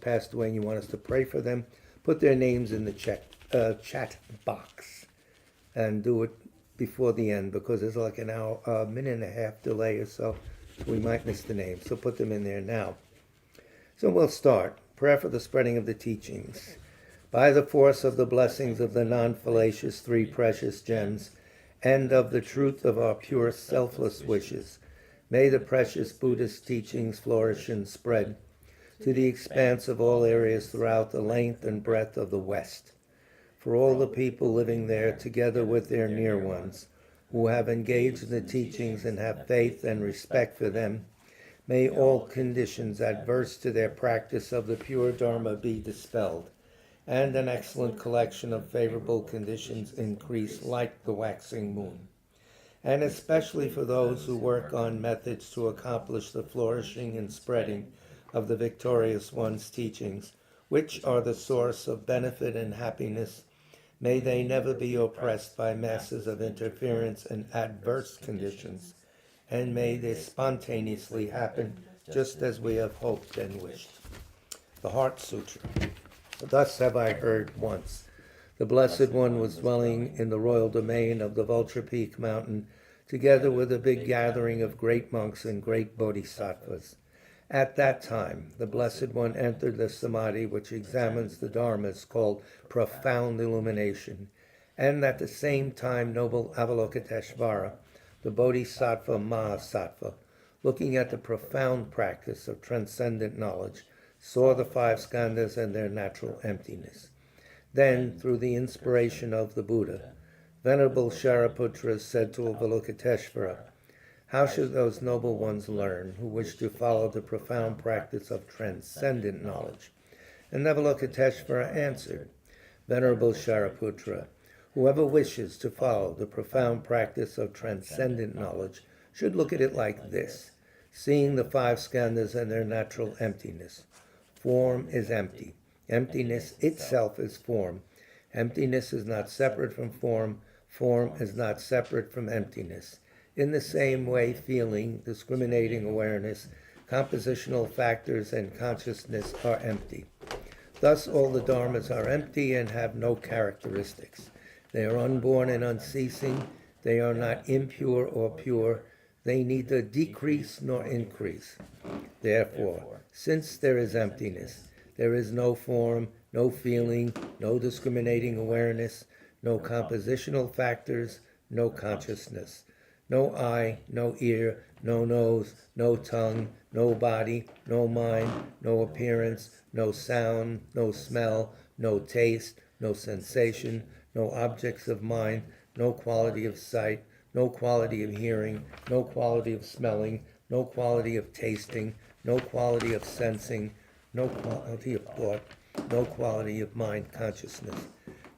passed away and you want us to pray for them, put their names in the chat box and do it before the end, because there's like an hour, minute and a half delay or so. We might miss the names, so put them in there now. So we'll start. Prayer for the spreading of the teachings. By the force of the blessings of the non-fallacious three precious gems, and of the truth of our pure selfless wishes, may the precious Buddhist teachings flourish and spread to the expanse of all areas throughout the length and breadth of the West. For all the people living there, together with their near ones, who have engaged in the teachings and have faith and respect for them, may all conditions adverse to their practice of the pure Dharma be dispelled, and an excellent collection of favorable conditions increase like the waxing moon. And especially for those who work on methods to accomplish the flourishing and spreading of the Victorious One's teachings, which are the source of benefit and happiness, may they never be oppressed by masses of interference and adverse conditions, and may they spontaneously happen just as we have hoped and wished. The Heart Sutra. Thus have I heard once. The Blessed One was dwelling in the royal domain of the Vulture Peak Mountain, together with a big gathering of great monks and great bodhisattvas. At that time, the Blessed One entered the samadhi which examines the dharmas, called profound illumination, and at the same time noble Avalokiteshvara, the bodhisattva Mahasattva, looking at the profound practice of transcendent knowledge, saw the five skandhas and their natural emptiness. Then, through the inspiration of the Buddha, Venerable Shariputra said to Avalokiteshvara, "How should those noble ones learn who wish to follow the profound practice of transcendent knowledge?" And Avalokiteshvara answered, "Venerable Shariputra, whoever wishes to follow the profound practice of transcendent knowledge should look at it like this, seeing the five skandhas and their natural emptiness. Form is empty. Emptiness itself is form. Emptiness is not separate from form. Form is not separate from emptiness. In the same way, feeling, discriminating awareness, compositional factors, and consciousness are empty. Thus all the dharmas are empty and have no characteristics. They are unborn and unceasing. They are not impure or pure. They neither decrease nor increase. Therefore, since there is emptiness, there is no form, no feeling, no discriminating awareness, no compositional factors, no consciousness. No eye, no ear, no nose, no tongue, no body, no mind, no appearance, no sound, no smell, no taste, no sensation, no objects of mind, no quality of sight, no quality of hearing, no quality of smelling, no quality of tasting, no quality of sensing, no quality of thought, no quality of mind consciousness.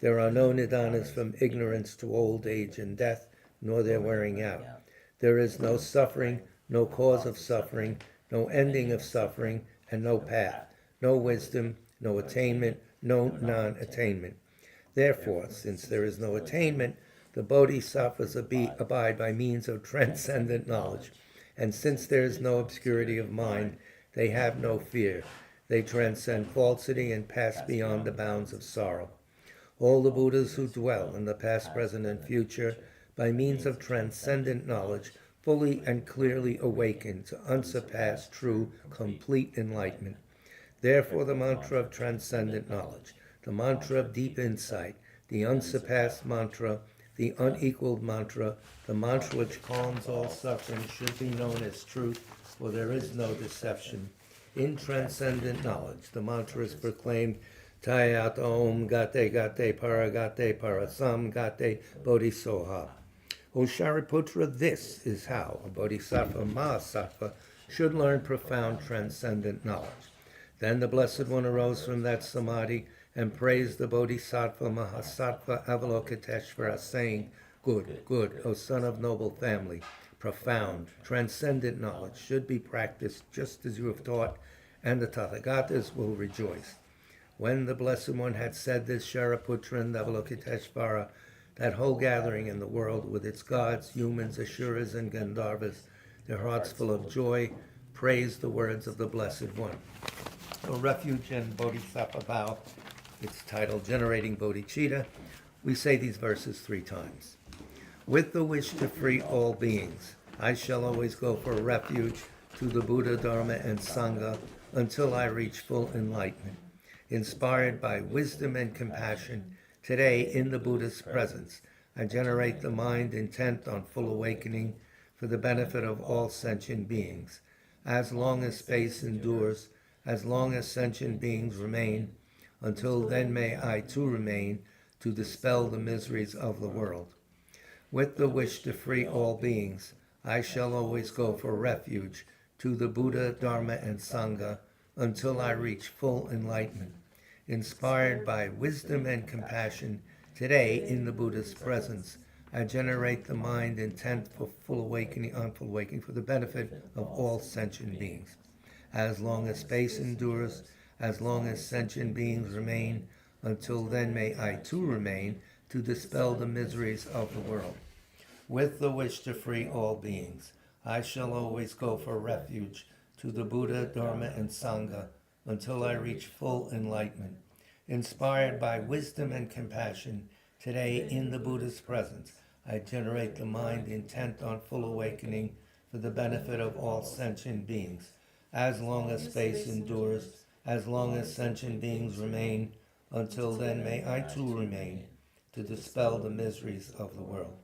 There are no nidanas from ignorance to old age and death, nor their wearing out. There is no suffering, no cause of suffering, no ending of suffering, and no path, no wisdom, no attainment, no non-attainment. Therefore, since there is no attainment, the bodhisattvas abide by means of transcendent knowledge, and since there is no obscurity of mind, they have no fear. They transcend falsity and pass beyond the bounds of sorrow. All the Buddhas who dwell in the past, present, and future, by means of transcendent knowledge, fully and clearly awaken to unsurpassed, true, complete enlightenment. Therefore the mantra of transcendent knowledge, the mantra of deep insight, the unsurpassed mantra, the unequaled mantra, the mantra which calms all suffering should be known as truth, for there is no deception. In transcendent knowledge, the mantra is proclaimed, Tayat Om Gate Gate Parasam Gate Bodhisoha. O Shariputra, this is how a bodhisattva Mahasattva should learn profound transcendent knowledge. Then the Blessed One arose from that samadhi and praised the bodhisattva Mahasattva Avalokiteshvara, saying, Good, good, O son of noble family, profound, transcendent knowledge should be practiced just as you have taught, and the Tathagatas will rejoice. When the Blessed One had said this, Shariputra and Avalokiteshvara, that whole gathering in the world with its gods, humans, asuras, and Gandharvas, their hearts full of joy, praised the words of the Blessed One. So Refuge and Bodhisattva Vow, it's titled Generating Bodhicitta. We say these verses 3 times. With the wish to free all beings, I shall always go for refuge to the Buddha, Dharma, and Sangha until I reach full enlightenment. Inspired by wisdom and compassion, today in the Buddha's presence, I generate the mind intent on full awakening for the benefit of all sentient beings. As long as space endures, as long as sentient beings remain, until then may I too remain to dispel the miseries of the world. With the wish to free all beings, I shall always go for refuge to the Buddha, Dharma, and Sangha until I reach full enlightenment. Inspired by wisdom and compassion, today in the Buddha's presence, I generate the mind intent for full awakening, on full awakening for the benefit of all sentient beings. As long as space endures, as long as sentient beings remain, until then may I too remain to dispel the miseries of the world. With the wish to free all beings, I shall always go for refuge to the Buddha, Dharma, and Sangha until I reach full enlightenment. Inspired by wisdom and compassion, today in the Buddha's presence, I generate the mind intent on full awakening for the benefit of all sentient beings. As long as space endures, as long as sentient beings remain, until then may I too remain to dispel the miseries of the world.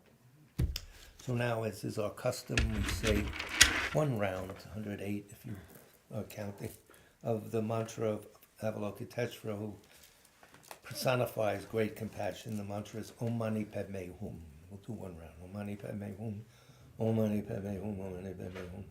So now, as is our custom, we say one round, 108 if you are counting, of the mantra of Avalokiteshvara, who personifies great compassion. The mantra is Om Mani Padme Hum. We'll do one round. Om Mani Padme Hum. Om Mani Padme Hum. Om Mani Padme Hum.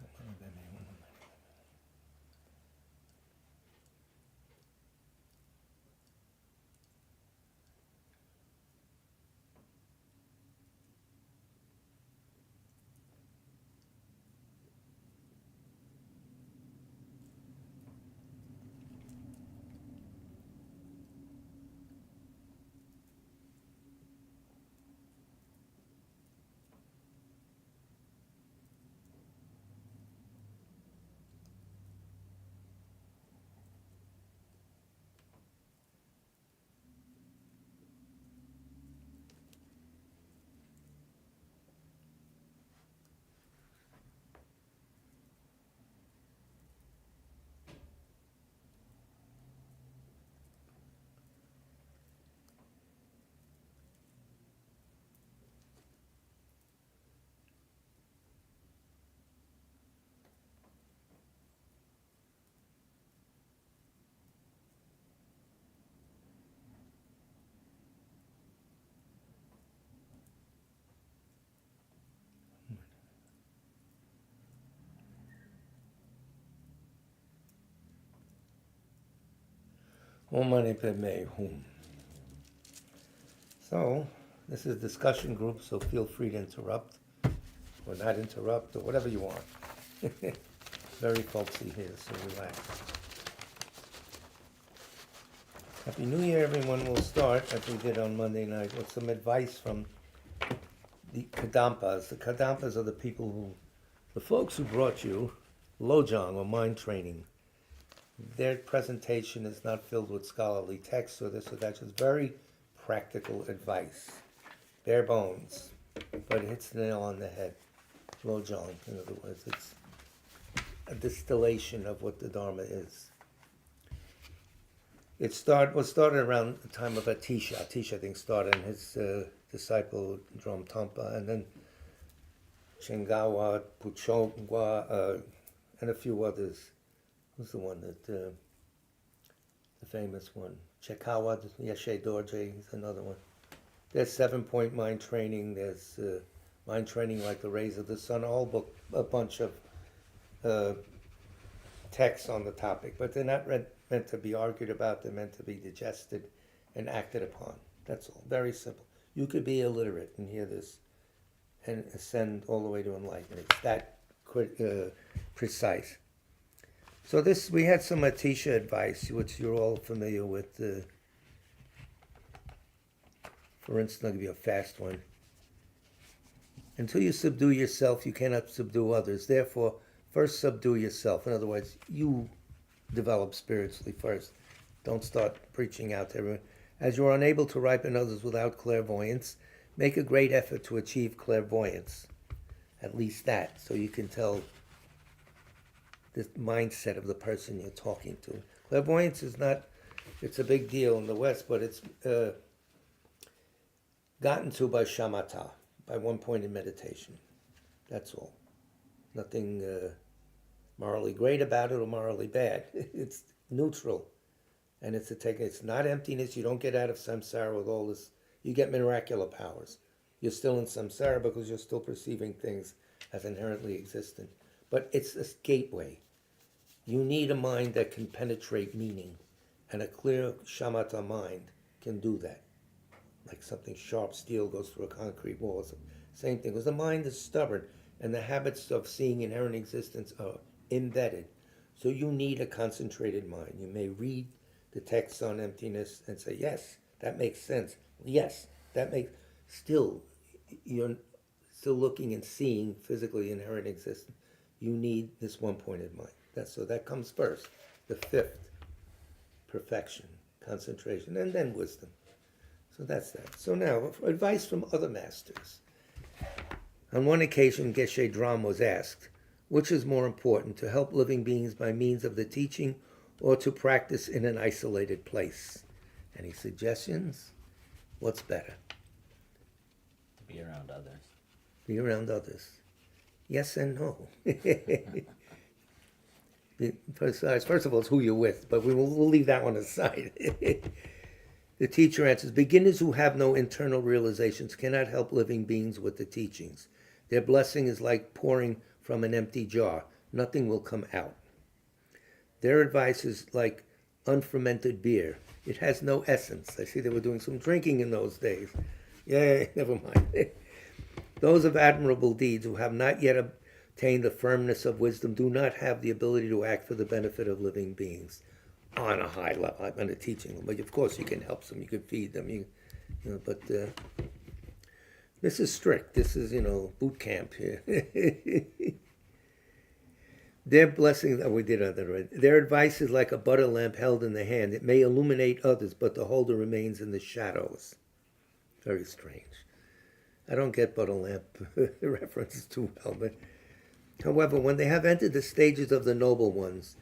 Om Mani Padme Hum. So, this is a discussion group, so feel free to interrupt, or not interrupt, or whatever you want. Very folksy here, so relax. Happy New Year, everyone. We'll start, as we did on Monday night, with some advice from the Kadampas. The Kadampas are the people who, the folks who brought you Lojong, or mind training. Their presentation is not filled with scholarly text or this or that, just very practical advice. Bare bones, but it hits the nail on the head. Lojong, in other words, it's a distillation of what the Dharma is. It was started around the time of Atisha. Atisha, I think, started, and his disciple Drom Tampa, and then Chengawa, Puchongwa, and a few others. Who's the one that, the famous one? Chekawa, Yeshe Dorje is another one. There's 7-point mind training. There's mind training like the rays of the sun. A whole book, a bunch of texts on the topic, but they're not meant to be argued about. They're meant to be digested and acted upon. That's all. Very simple. You could be illiterate and hear this and ascend all the way to enlightenment. It's that precise. So this, we had some Atisha advice, which you're all familiar with. For instance, I'll give you a fast one. Until you subdue yourself, you cannot subdue others. Therefore, first subdue yourself. In other words, you develop spiritually first. Don't start preaching out to everyone. As you are unable to ripen others without clairvoyance, make a great effort to achieve clairvoyance. At least that, so you can tell the mindset of the person you're talking to. Clairvoyance is not, it's a big deal in the West, but it's gotten to by shamatha, by one point in meditation. That's all. Nothing morally great about it or morally bad. It's neutral. And it's not emptiness. You don't get out of samsara with all this. You get miraculous powers. You're still in samsara because you're still perceiving things as inherently existent. But it's a gateway. You need a mind that can penetrate meaning. And a clear shamatha mind can do that. Like something sharp steel goes through a concrete wall. It's the same thing. Because the mind is stubborn. And the habits of seeing inherent existence are embedded. So you need a concentrated mind. You may read the text on emptiness and say, yes, that makes sense. Yes, that makes... Still, you're still looking and seeing physically inherent existence. You need this one-pointed mind. So that comes first. The fifth, perfection, concentration, and then wisdom. So that's that. So now, advice from other masters. On one occasion, Geshe Dram was asked, which is more important, to help living beings by means of the teaching or to practice in an isolated place? Any suggestions? What's better? Be around others. Be around others. Yes and no. First of all, it's who you're with, but we'll leave that one aside. The teacher answers, beginners who have no internal realizations cannot help living beings with the teachings. Their blessing is like pouring from an empty jar. Nothing will come out. Their advice is like unfermented beer. It has no essence. I see they were doing some drinking in those days. Yeah, never mind. Those of admirable deeds who have not yet obtained the firmness of wisdom do not have the ability to act for the benefit of living beings on a high level. I'm not teaching them, but of course you can help them, you can feed them, but this is strict. This is, boot camp here. Their blessing, we did that already. Their advice is like a butter lamp held in the hand. It may illuminate others, but the holder remains in the shadows. Very strange. I don't get butter lamp references too well, but however, when they have entered the stages of the noble ones,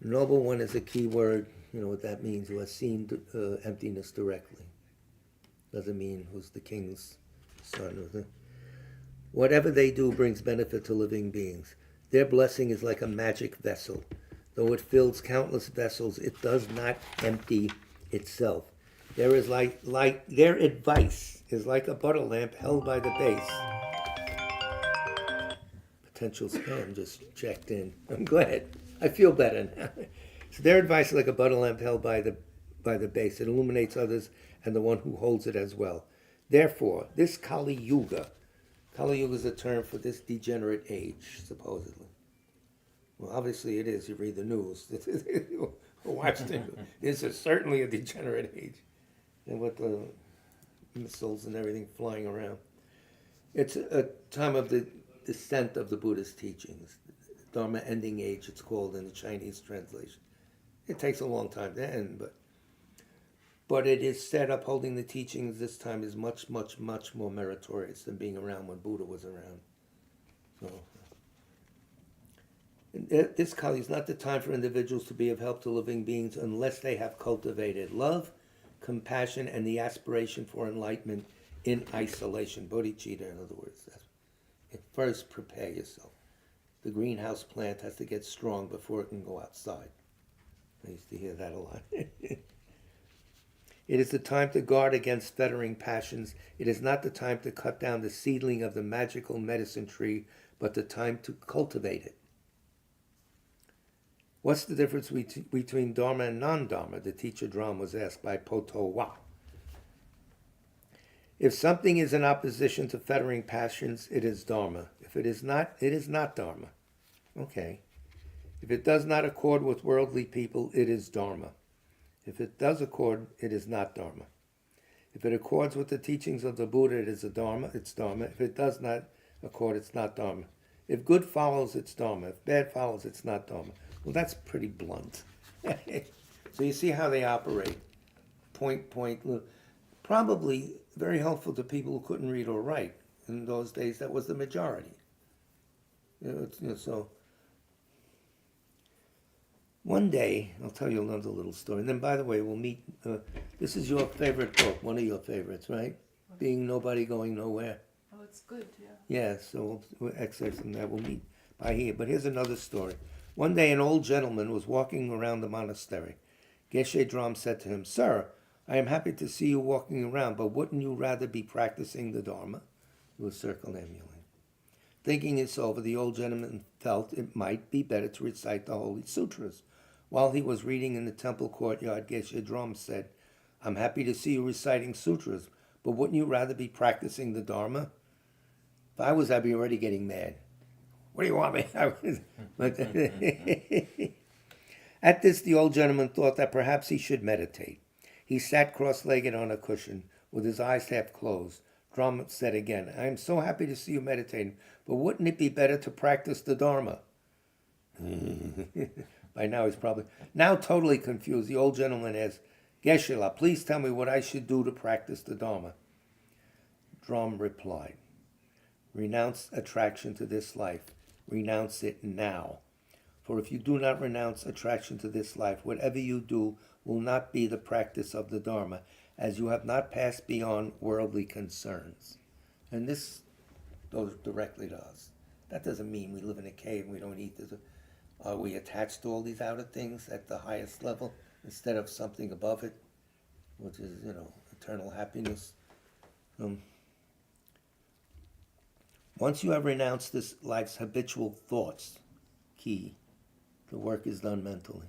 noble one is a key word, what that means, who has seen emptiness directly. Doesn't mean who's the king's son. Whatever they do brings benefit to living beings. Their blessing is like a magic vessel. Though it fills countless vessels, it does not empty itself. Their advice is like a butter lamp held by the base. Potential spam just checked in. I'm glad. I feel better now. So their advice is like a butter lamp held by the base. It illuminates others and the one who holds it as well. Therefore, this Kali Yuga is a term for this degenerate age, supposedly. Well, obviously it is. You read the news. Watch the news. This is certainly a degenerate age. And with the missiles and everything flying around. It's a time of the descent of the Buddhist teachings. Dharma ending age, it's called in the Chinese translation. It takes a long time to end, but it is said upholding the teachings this time is much, much, much more meritorious than being around when Buddha was around. So, this Kali is not the time for individuals to be of help to living beings unless they have cultivated love, compassion, and the aspiration for enlightenment in isolation. Bodhicitta, in other words. First, prepare yourself. The greenhouse plant has to get strong before it can go outside. I used to hear that a lot. It is the time to guard against fettering passions. It is not the time to cut down the seedling of the magical medicine tree, but the time to cultivate it. What's the difference between Dharma and non-Dharma? The teacher Dram was asked by Poto Wa. If something is in opposition to fettering passions, it is Dharma. If it is not, it is not Dharma. Okay. If it does not accord with worldly people, it is Dharma. If it does accord, it is not Dharma. If it accords with the teachings of the Buddha, it is a Dharma, it's Dharma. If it does not accord, it's not Dharma. If good follows, it's Dharma. If bad follows, it's not Dharma. Well, that's pretty blunt. So you see how they operate. Point. Probably very helpful to people who couldn't read or write. In those days, that was the majority. So one day, I'll tell you another little story. And then, by the way, we'll meet. This is your favorite book, one of your favorites, right? Being Nobody Going Nowhere. Oh, it's good, yeah. Yeah, so we'll excerpt from that. We'll meet by here. But here's another story. One day, an old gentleman was walking around the monastery. Geshe Dram said to him, "Sir, I am happy to see you walking around, but wouldn't you rather be practicing the Dharma?" It was circumambulating. Thinking this over, the old gentleman felt it might be better to recite the Holy Sutras. While he was reading in the temple courtyard, Geshe Dram said, "I'm happy to see you reciting sutras, but wouldn't you rather be practicing the Dharma?" If I was, I'd be already getting mad. What do you want me? But at this, the old gentleman thought that perhaps he should meditate. He sat cross-legged on a cushion, with his eyes half closed. Dram said again, "I am so happy to see you meditating, but wouldn't it be better to practice the Dharma?" By now he's probably, now totally confused, the old gentleman asked, "Geshe-la, please tell me what I should do to practice the Dharma." Dram replied, "Renounce attraction to this life. Renounce it now. For if you do not renounce attraction to this life, whatever you do will not be the practice of the Dharma, as you have not passed beyond worldly concerns." And this goes directly to us. That doesn't mean we live in a cave and we don't eat this. Are we attached to all these outer things at the highest level instead of something above it, which is, eternal happiness? Once you have renounced this life's habitual thoughts, key, the work is done mentally,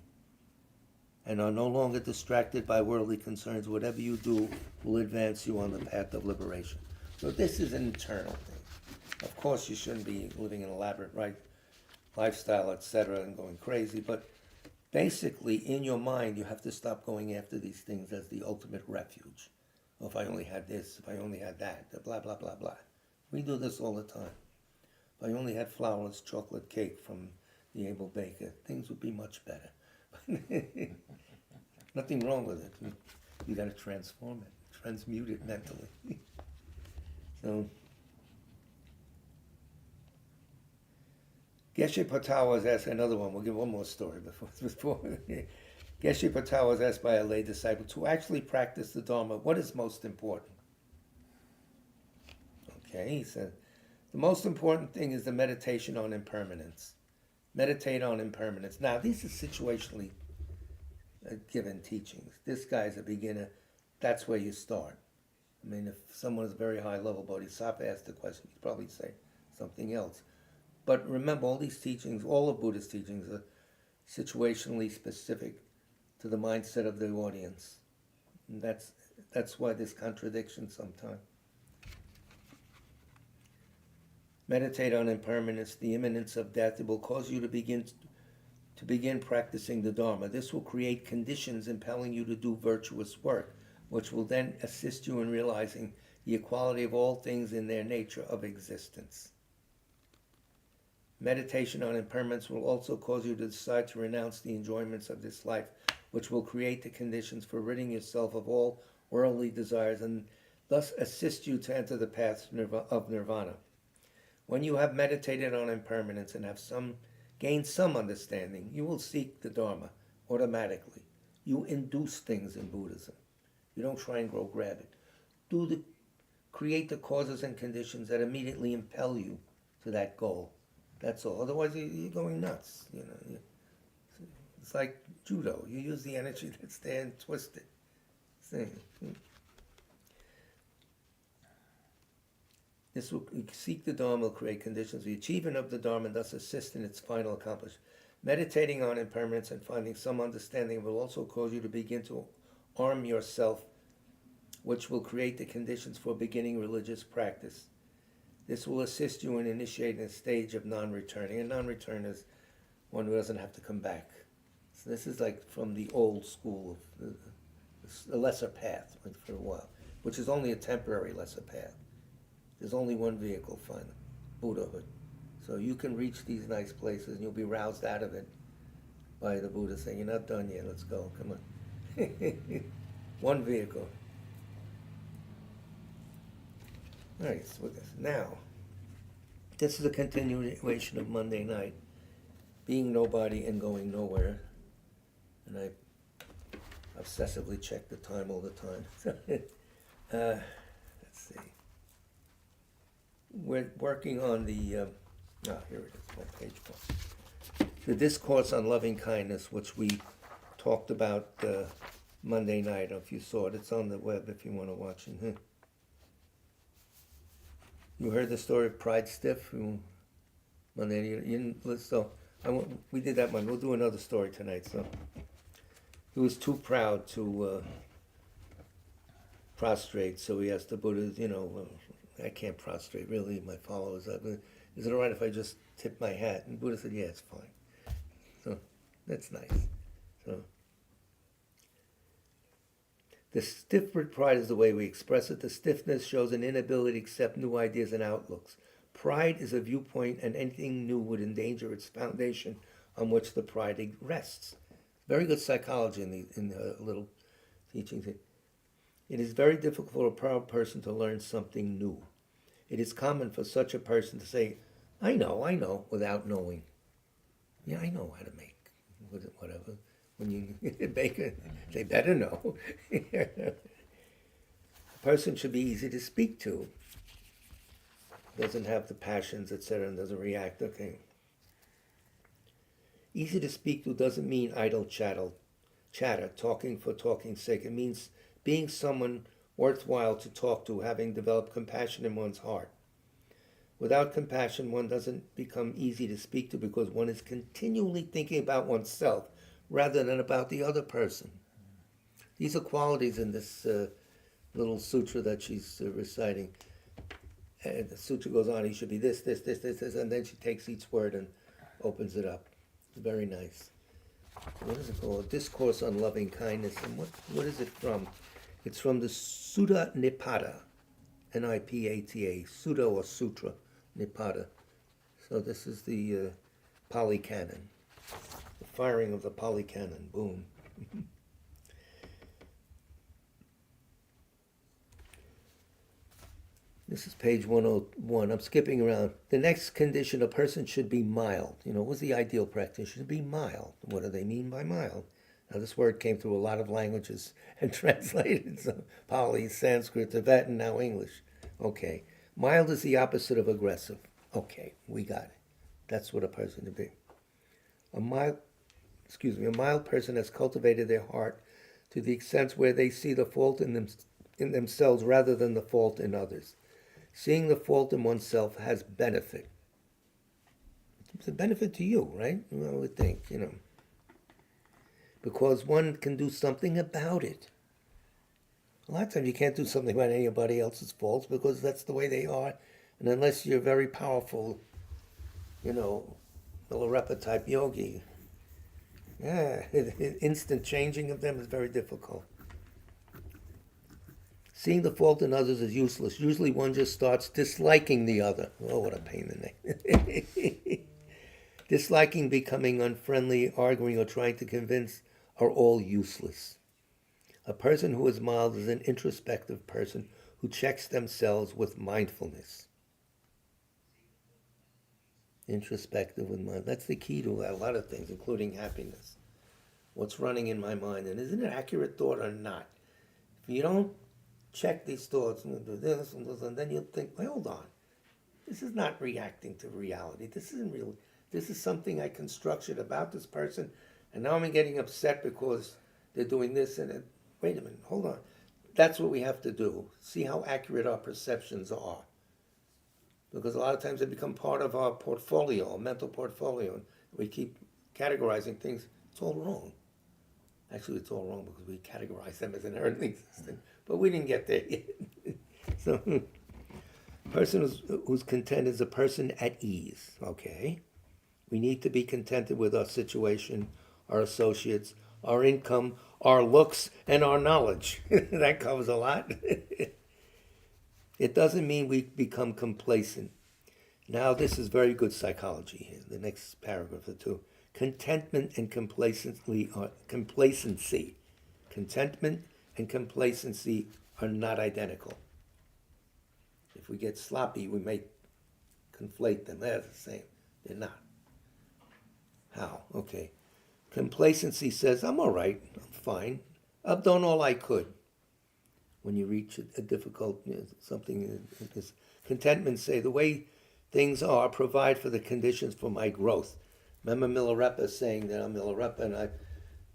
and are no longer distracted by worldly concerns, whatever you do will advance you on the path of liberation. So this is an internal thing. Of course, you shouldn't be living an elaborate lifestyle, etc., and going crazy, but basically, in your mind, you have to stop going after these things as the ultimate refuge. Oh, if I only had this, if I only had that, blah, blah, blah, blah. We do this all the time. If I only had flourless chocolate cake from the able baker, things would be much better. Nothing wrong with it. You got to transform it, transmute it mentally. So, Geshe Patel was asked, another one, we'll give one more story before. Geshe Patel was asked by a lay disciple, to actually practice the Dharma, what is most important? Okay, he said, the most important thing is the meditation on impermanence. Meditate on impermanence. Now, these are situationally given teachings. This guy's a beginner. That's where you start. I mean, if someone is a very high level bodhisattva asked the question, he'd probably say something else. But remember, all these teachings, all of Buddha's teachings are situationally specific to the mindset of the audience. And that's why there's contradiction sometimes. Meditate on impermanence, the imminence of death. It will cause you to begin practicing the Dharma. This will create conditions impelling you to do virtuous work, which will then assist you in realizing the equality of all things in their nature of existence. Meditation on impermanence will also cause you to decide to renounce the enjoyments of this life, which will create the conditions for ridding yourself of all worldly desires and thus assist you to enter the path of nirvana. When you have meditated on impermanence and have gained some understanding, you will seek the Dharma automatically. You induce things in Buddhism. You don't try and grab it. Create the causes and conditions that immediately impel you to that goal. That's all. Otherwise, you're going nuts. It's like judo. You use the energy that's there and twist it. This will seek the Dharma, will create conditions for the achievement of the Dharma and thus assist in its final accomplishment. Meditating on impermanence and finding some understanding will also cause you to begin to arm yourself, which will create the conditions for beginning religious practice. This will assist you in initiating a stage of non-returning. And non-return is one who doesn't have to come back. So this is like from the old school of the lesser path for a while, which is only a temporary lesser path. There's only one vehicle, finally, Buddhahood. So you can reach these nice places and you'll be roused out of it by the Buddha saying, "You're not done yet, let's go, come on." One vehicle. All right, so with this. Now, this is a continuation of Monday night, being nobody and going nowhere. And I obsessively check the time all the time. Let's see. We're working on the, here it is, my page 4. The Discourse on Loving Kindness, which we talked about Monday night. I don't know if you saw it. It's on the web if you want to watch it. You heard the story of Pride Stiff? Monday, you didn't listen, so we did that one. We'll do another story tonight. So he was too proud to prostrate, so he asked the Buddha, I can't prostrate, really, my followers. Is it all right if I just tip my hat? And the Buddha said, yeah, it's fine. So that's nice. So the stiff pride is the way we express it. The stiffness shows an inability to accept new ideas and outlooks. Pride is a viewpoint, and anything new would endanger its foundation on which the pride rests. Very good psychology in the little teachings. It is very difficult for a proud person to learn something new. It is common for such a person to say, I know, without knowing. Yeah, I know how to make whatever. When you bake it, they better know. A person should be easy to speak to. Doesn't have the passions, etc., and doesn't react. Okay. Easy to speak to doesn't mean idle chatter, talking for talking's sake. It means being someone worthwhile to talk to, having developed compassion in one's heart. Without compassion, one doesn't become easy to speak to because one is continually thinking about oneself rather than about the other person. These are qualities in this little sutra that she's reciting. And the sutra goes on, he should be this, and then she takes each word and opens it up. It's very nice. What is it called? Discourse on Loving Kindness. And what is it from? It's from the Sutta Nipata, Nipata, Sutta or Sutra Nipata. So this is the Pali Canon. The firing of the Pali Canon. Boom. This is page 101. I'm skipping around. The next condition, a person should be mild. What's the ideal practice? Should be mild. What do they mean by mild? Now, this word came through a lot of languages and translated. So Pali, Sanskrit, Tibetan, now English. Okay. Mild is the opposite of aggressive. Okay, we got it. That's what a person should be. A mild person has cultivated their heart to the extent where they see the fault in themselves rather than the fault in others. Seeing the fault in oneself has benefit. It's a benefit to you, right? I would think, because one can do something about it. A lot of times you can't do something about anybody else's faults because that's the way they are. And unless you're very powerful, Milarepa type yogi, instant changing of them is very difficult. Seeing the fault in others is useless. Usually one just starts disliking the other. Oh, what a pain in the neck. Disliking, becoming unfriendly, arguing, or trying to convince are all useless. A person who is mild is an introspective person who checks themselves with mindfulness. Introspective with mind. That's the key to a lot of things, including happiness. What's running in my mind, and is it an accurate thought or not? If you don't check these thoughts and do this and this, and then you'll think, well, hold on. This is not reacting to reality. This isn't real. This is something I constructed about this person, and now I'm getting upset because they're doing this and it. Wait a minute, hold on. That's what we have to do. See how accurate our perceptions are. Because a lot of times they become part of our portfolio, our mental portfolio, and we keep categorizing things. It's all wrong. Actually, it's all wrong because we categorize them as inherently existent. But we didn't get there yet. So, a person who's content is a person at ease. Okay. We need to be contented with our situation, our associates, our income, our looks, and our knowledge. That covers a lot. It doesn't mean we become complacent. Now, this is very good psychology here. The next paragraph or two. Contentment and complacency are not identical. If we get sloppy, we may conflate them. They're the same. They're not. How? Okay. Complacency says, I'm all right, I'm fine. I've done all I could. When you reach a difficult, something is contentment say, the way things are provide for the conditions for my growth. Remember Milarepa saying that I'm Milarepa and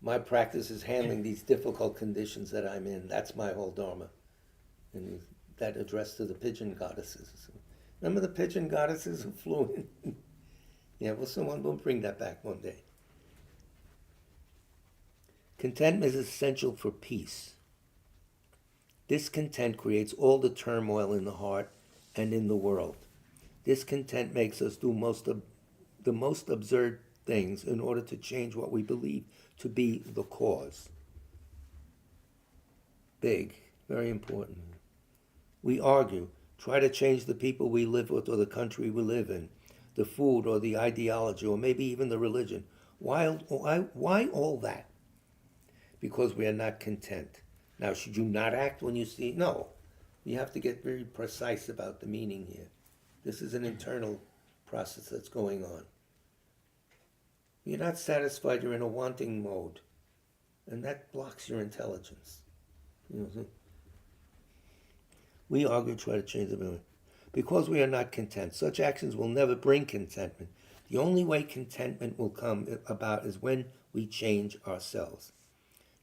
my practice is handling these difficult conditions that I'm in. That's my whole dharma. And that addressed to the pigeon goddesses. Remember the pigeon goddesses who flew in? Yeah, well, someone will bring that back one day. Contentment is essential for peace. Discontent creates all the turmoil in the heart and in the world. Discontent makes us do the most absurd things in order to change what we believe to be the cause. Big, very important. We argue, try to change the people we live with or the country we live in, the food or the ideology or maybe even the religion. Why all that? Because we are not content. Now, should you not act when you see? No. You have to get very precise about the meaning here. This is an internal process that's going on. You're not satisfied, you're in a wanting mode. And that blocks your intelligence. We argue, try to change the meaning. Because we are not content, such actions will never bring contentment. The only way contentment will come about is when we change ourselves.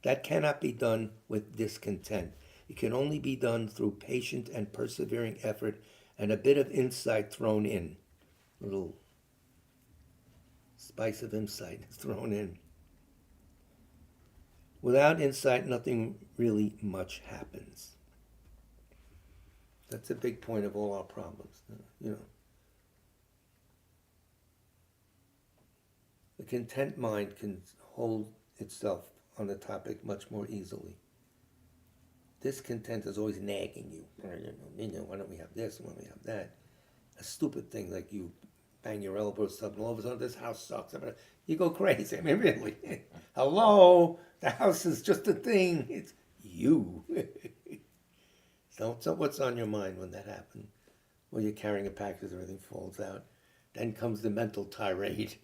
That cannot be done with discontent. It can only be done through patient and persevering effort and a bit of insight thrown in. A little spice of insight is thrown in. Without insight, nothing really much happens. That's a big point of all our problems, The content mind can hold itself on the topic much more easily. Discontent is always nagging you. Why don't we have this? Why don't we have that? A stupid thing like you bang your elbow or something. All of a sudden, this house sucks. You go crazy. I mean, really. Hello? The house is just a thing. It's you. So what's on your mind when that happens? Well, you're carrying a package, everything falls out. Then comes the mental tirade.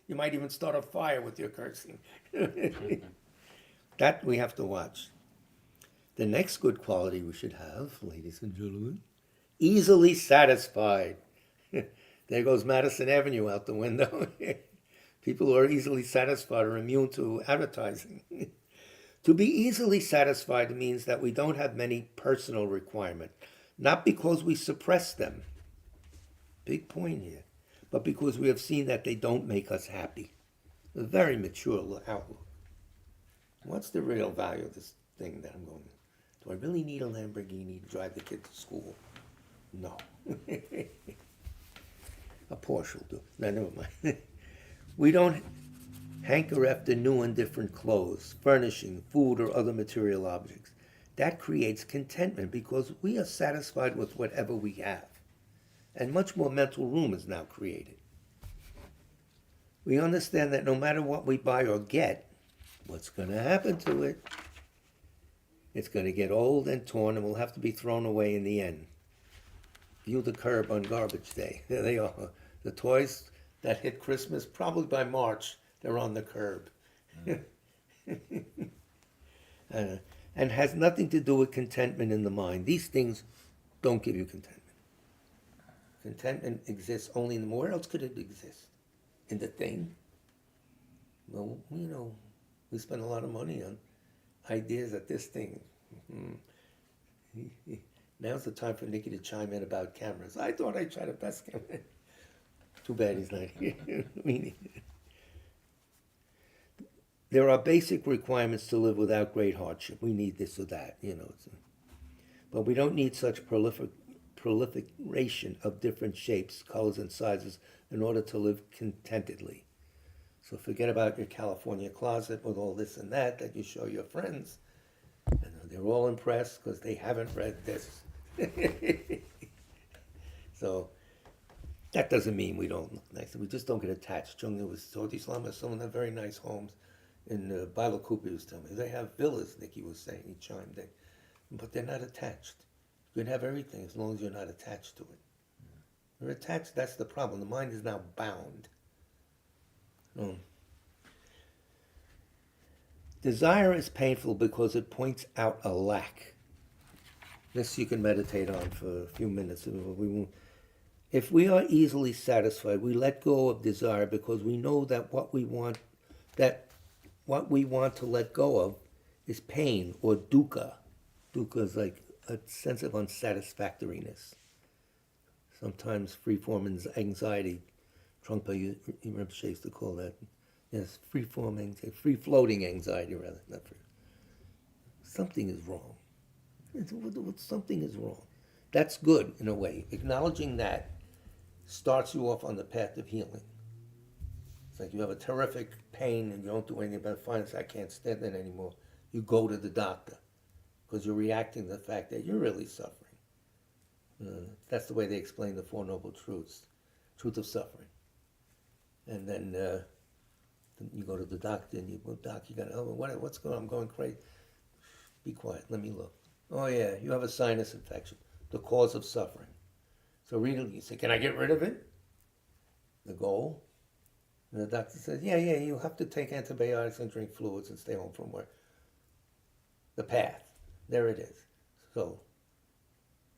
You might even start a fire with your cursing. That we have to watch. The next good quality we should have, ladies and gentlemen, easily satisfied. There goes Madison Avenue out the window. People who are easily satisfied are immune to advertising. To be easily satisfied means that we don't have many personal requirements, not because we suppress them. Big point here. But because we have seen that they don't make us happy. A very mature outlook. What's the real value of this thing that I'm going to? Do I really need a Lamborghini to drive the kid to school? No. A Porsche will do. No, never mind. We don't hanker after new and different clothes, furnishing, food, or other material objects. That creates contentment because we are satisfied with whatever we have. And much more mental room is now created. We understand that no matter what we buy or get, what's going to happen to it? It's going to get old and torn and will have to be thrown away in the end. View the curb on garbage day. There they are. The toys that hit Christmas, probably by March, they're on the curb. And has nothing to do with contentment in the mind. These things don't give you contentment. Contentment exists only in the where else could it exist? In the thing? Well, we spend a lot of money on ideas at this thing. Now's the time for Nicky to chime in about cameras. I thought I'd try the best camera. Too bad he's not here. There are basic requirements to live without great hardship. We need this or that, But we don't need such proliferation of different shapes, colors, and sizes in order to live contentedly. So forget about your California closet with all this and that you show your friends. And they're all impressed because they haven't read this. So That doesn't mean we don't look nice. We just don't get attached. Chung was told Islam has some of the very nice homes. In Bible Cooper was telling me they have villas. Nikki was saying, he chimed in, but they're not attached. You can have everything as long as you're not attached to it. You're attached. That's the problem. The mind is now bound. Desire is painful because it points out a lack. This you can meditate on for a few minutes. If we are easily satisfied, we let go of desire because we know that what we want to let go of is pain or dukkha. Dukkha is like a sense of unsatisfactoriness. Sometimes free-form anxiety, Trungpa Rinpoche used to call that. Yes, free-floating anxiety rather. Not free. Something is wrong. Something is wrong. That's good in a way. Acknowledging that starts you off on the path of healing. It's like you have a terrific pain and you don't do anything about it. Fine, I can't stand it anymore. You go to the doctor because you're reacting to the fact that you're really suffering. That's the way they explain the Four Noble Truths, truth of suffering. And then you go to the doctor and you go, Doc, you got, what's going on? I'm going crazy. Be quiet. Let me look. Oh yeah, you have a sinus infection, the cause of suffering. So really, you say, can I get rid of it? The goal. And the doctor says, yeah, you have to take antibiotics and drink fluids and stay home from work. The path. There it is. So,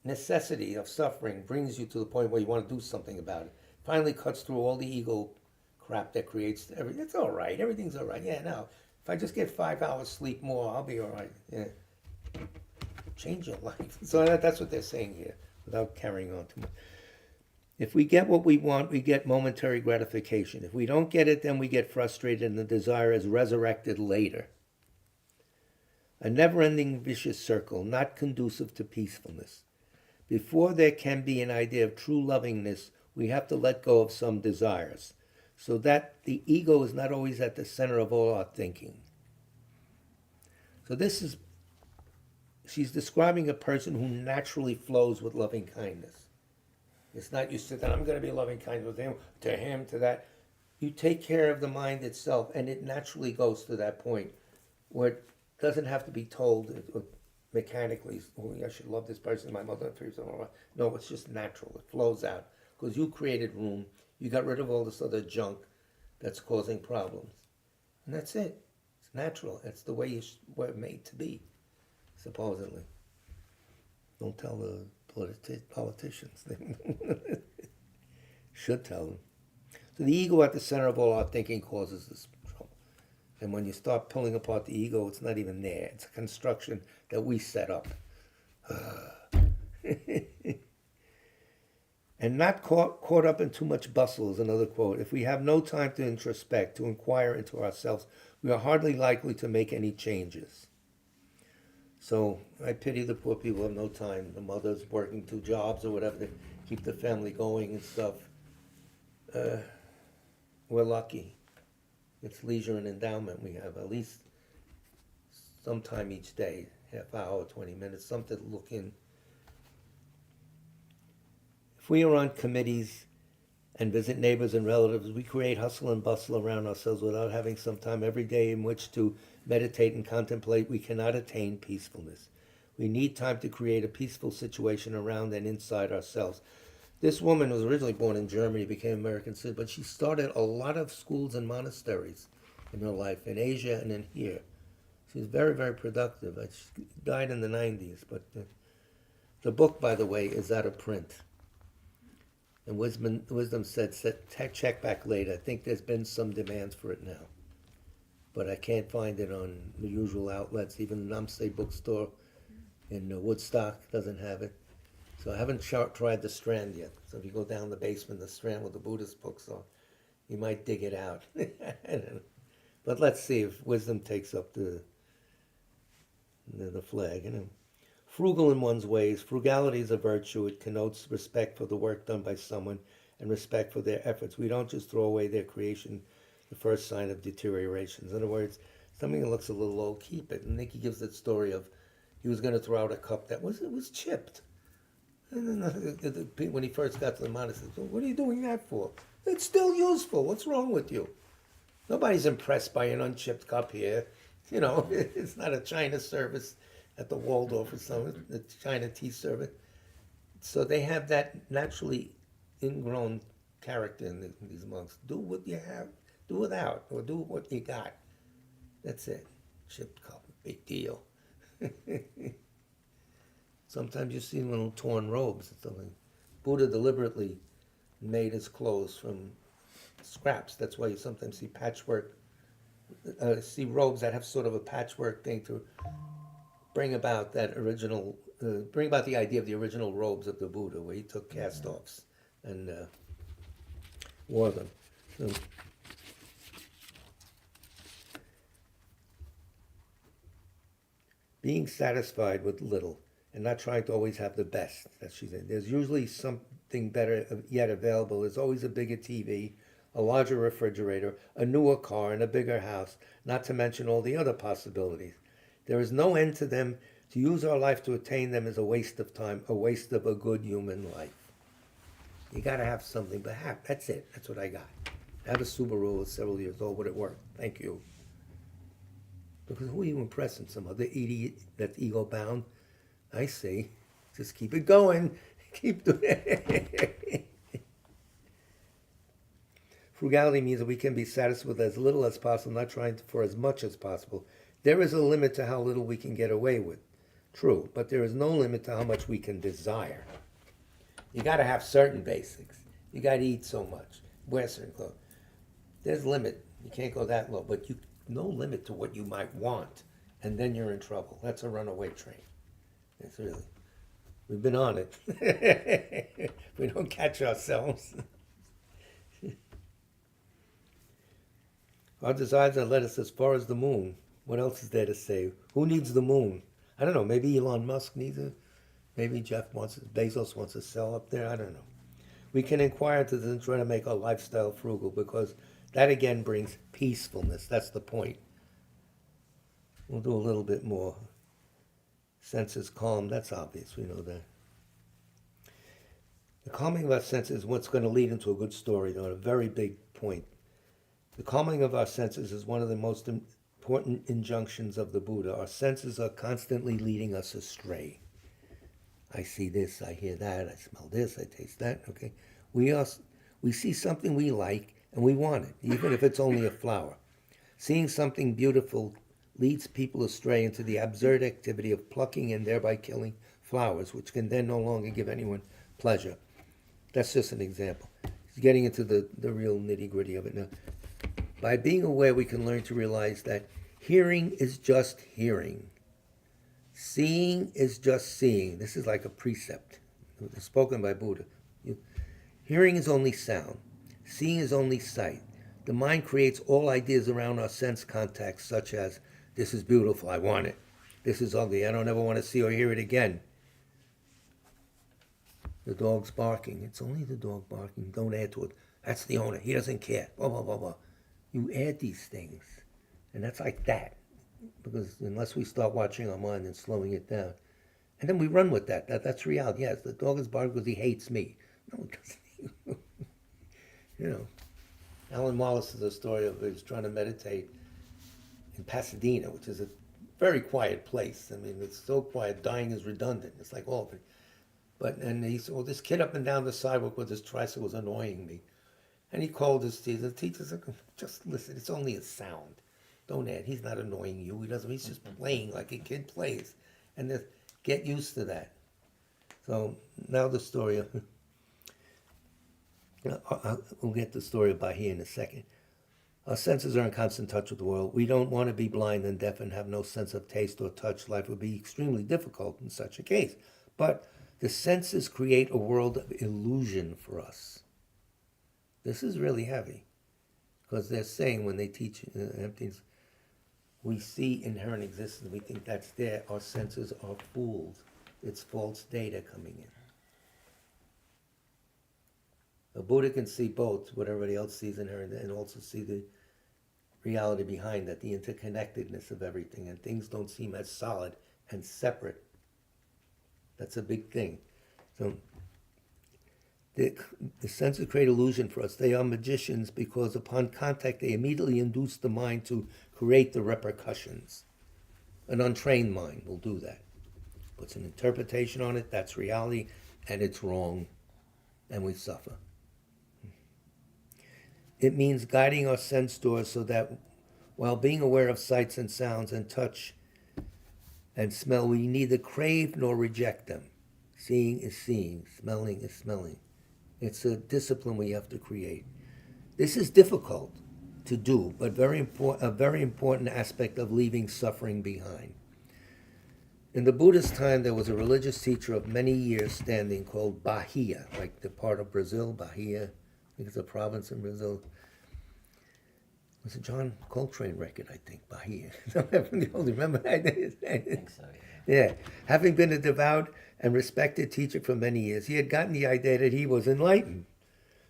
necessity of suffering brings you to the point where you want to do something about it. Finally cuts through all the ego crap that creates everything. It's all right. Everything's all right. Yeah, now, if I just get 5 hours sleep more, I'll be all right. Yeah. Change your life. So that's what they're saying here, without carrying on too much. If we get what we want, we get momentary gratification. If we don't get it, then we get frustrated and the desire is resurrected later. A never-ending vicious circle, not conducive to peacefulness. Before there can be an idea of true lovingness, we have to let go of some desires, so that the ego is not always at the center of all our thinking. So she's describing a person who naturally flows with loving kindness. It's not you sit down, I'm going to be loving kindness with him, to that. You take care of the mind itself, and it naturally goes to that point where it doesn't have to be told mechanically, oh, I should love this person, my mother. No, it's just natural. It flows out because you created room. You got rid of all this other junk that's causing problems. And that's it. It's natural. It's the way you were made to be, supposedly. Don't tell the politicians. Should tell them. So the ego at the center of all our thinking causes this trouble. And when you start pulling apart the ego, it's not even there. It's a construction that we set up. And not caught up in too much bustle is another quote. If we have no time to introspect, to inquire into ourselves, we are hardly likely to make any changes. So I pity the poor people who have no time. The mother's working 2 jobs or whatever to keep the family going and stuff. We're lucky. It's leisure and endowment we have. At least some time each day, half hour, 20 minutes, something to look in. If we are on committees and visit neighbors and relatives, we create hustle and bustle around ourselves without having some time every day in which to meditate and contemplate. We cannot attain peacefulness. We need time to create a peaceful situation around and inside ourselves. This woman was originally born in Germany, became American citizen, but she started a lot of schools and monasteries in her life, in Asia and in here. She was very, very productive. She died in the 90s, but the book, by the way, is out of print. And Wisdom said, check back later. I think there's been some demands for it now. But I can't find it on the usual outlets. Even the Namse bookstore in Woodstock doesn't have it. So I haven't tried the Strand yet. So if you go down the basement, the Strand with the Buddhist books on, you might dig it out. But let's see if Wisdom takes up the flag. Frugal in one's ways. Frugality is a virtue. It connotes respect for the work done by someone and respect for their efforts. We don't just throw away their creation, the first sign of deterioration. In other words, something that looks a little old, keep it. And Nikki gives that story of he was going to throw out a cup that was chipped. And then when he first got to the monastery, well, what are you doing that for? It's still useful. What's wrong with you? Nobody's impressed by an unchipped cup here. You know, it's not a China service at the Waldorf or something, the China tea service. So they have that naturally ingrown character in these monks. Do what you have, do without, or do what you got. That's it. Chipped cup, big deal. Sometimes you see little torn robes and something. Buddha deliberately made his clothes from scraps. That's why you sometimes see patchwork, see robes that have sort of a patchwork thing to bring about that original, bring about the idea of the original robes of the Buddha, where he took cast-offs and wore them. So, being satisfied with little and not trying to always have the best. That she said. There's usually something better yet available. There's always a bigger TV, a larger refrigerator, a newer car, and a bigger house, not to mention all the other possibilities. There is no end to them. To use our life to attain them is a waste of time, a waste of a good human life. You got to have something, but that's it. That's what I got. I had a Subaru was several years old, but it worked. Thank you. Because who are you impressing? Some other idiot that's ego-bound? I see. Just keep it going. Keep doing it. Frugality means that we can be satisfied with as little as possible, not trying for as much as possible. There is a limit to how little we can get away with. True, but there is no limit to how much we can desire. You got to have certain basics. You got to eat so much, wear certain clothes. There's a limit. You can't go that low, but no limit to what you might want, and then you're in trouble. That's a runaway train. It's really. We've been on it. We don't catch ourselves. Our desires have led us as far as the moon. What else is there to say? Who needs the moon? I don't know. Maybe Elon Musk needs it. Maybe Bezos wants to sell up there. I don't know. We can inquire into this and try to make our lifestyle frugal because that again brings peacefulness. That's the point. We'll do a little bit more. Senses calm. That's obvious. We know that. The calming of our senses is what's going to lead into a good story, though, a very big point. The calming of our senses is one of the most important injunctions of the Buddha. Our senses are constantly leading us astray. I see this, I hear that, I smell this, I taste that, okay? We see something we like and we want it, even if it's only a flower. Seeing something beautiful leads people astray into the absurd activity of plucking and thereby killing flowers, which can then no longer give anyone pleasure. That's just an example. Getting into the real nitty-gritty of it now. By being aware, we can learn to realize that hearing is just hearing. Seeing is just seeing. This is like a precept spoken by Buddha. Hearing is only sound. Seeing is only sight. The mind creates all ideas around our sense contacts, such as, this is beautiful, I want it. This is ugly, I don't ever want to see or hear it again. The dog's barking. It's only the dog barking. Don't add to it. That's the owner. He doesn't care. Blah, blah, blah, blah. You add these things. And that's like that. Because unless we start watching our mind and slowing it down. And then we run with that. That's reality. Yes, the dog is barking because he hates me. No, it doesn't. You know. Alan Wallace is a story of he was trying to meditate in Pasadena, which is a very quiet place. I mean, it's so quiet, dying is redundant. It's like all of it. And he said, well, this kid up and down the sidewalk with his tricycle was annoying me. And he called his teacher. The teacher said, just listen, it's only a sound. Don't add. He's not annoying you. He's just playing like a kid plays. And get used to that. So now the story. We'll get the story about here in a second. Our senses are in constant touch with the world. We don't want to be blind and deaf and have no sense of taste or touch. Life would be extremely difficult in such a case. But the senses create a world of illusion for us. This is really heavy. Because they're saying when they teach emptiness, we see inherent existence, we think that's there. Our senses are fooled. It's false data coming in. A Buddha can see both, what everybody else sees inherent, and also see the reality behind that, the interconnectedness of everything, and things don't seem as solid and separate. That's a big thing. So the senses create illusion for us. They are magicians because upon contact they immediately induce the mind to create the repercussions. An untrained mind will do that. Puts an interpretation on it, that's reality, and it's wrong, and we suffer. It means guiding our sense doors so that while being aware of sights and sounds and touch and smell, we neither crave nor reject them. Seeing is seeing, smelling is smelling. It's a discipline we have to create. This is difficult to do, but a very important aspect of leaving suffering behind. In the Buddhist time, there was a religious teacher of many years standing called Bahia, like the part of Brazil, Bahia. I think it's a province in Brazil. It was a John Coltrane record, I think, Bahia. Remember that? I think so, Yeah. Having been a devout and respected teacher for many years, he had gotten the idea that he was enlightened.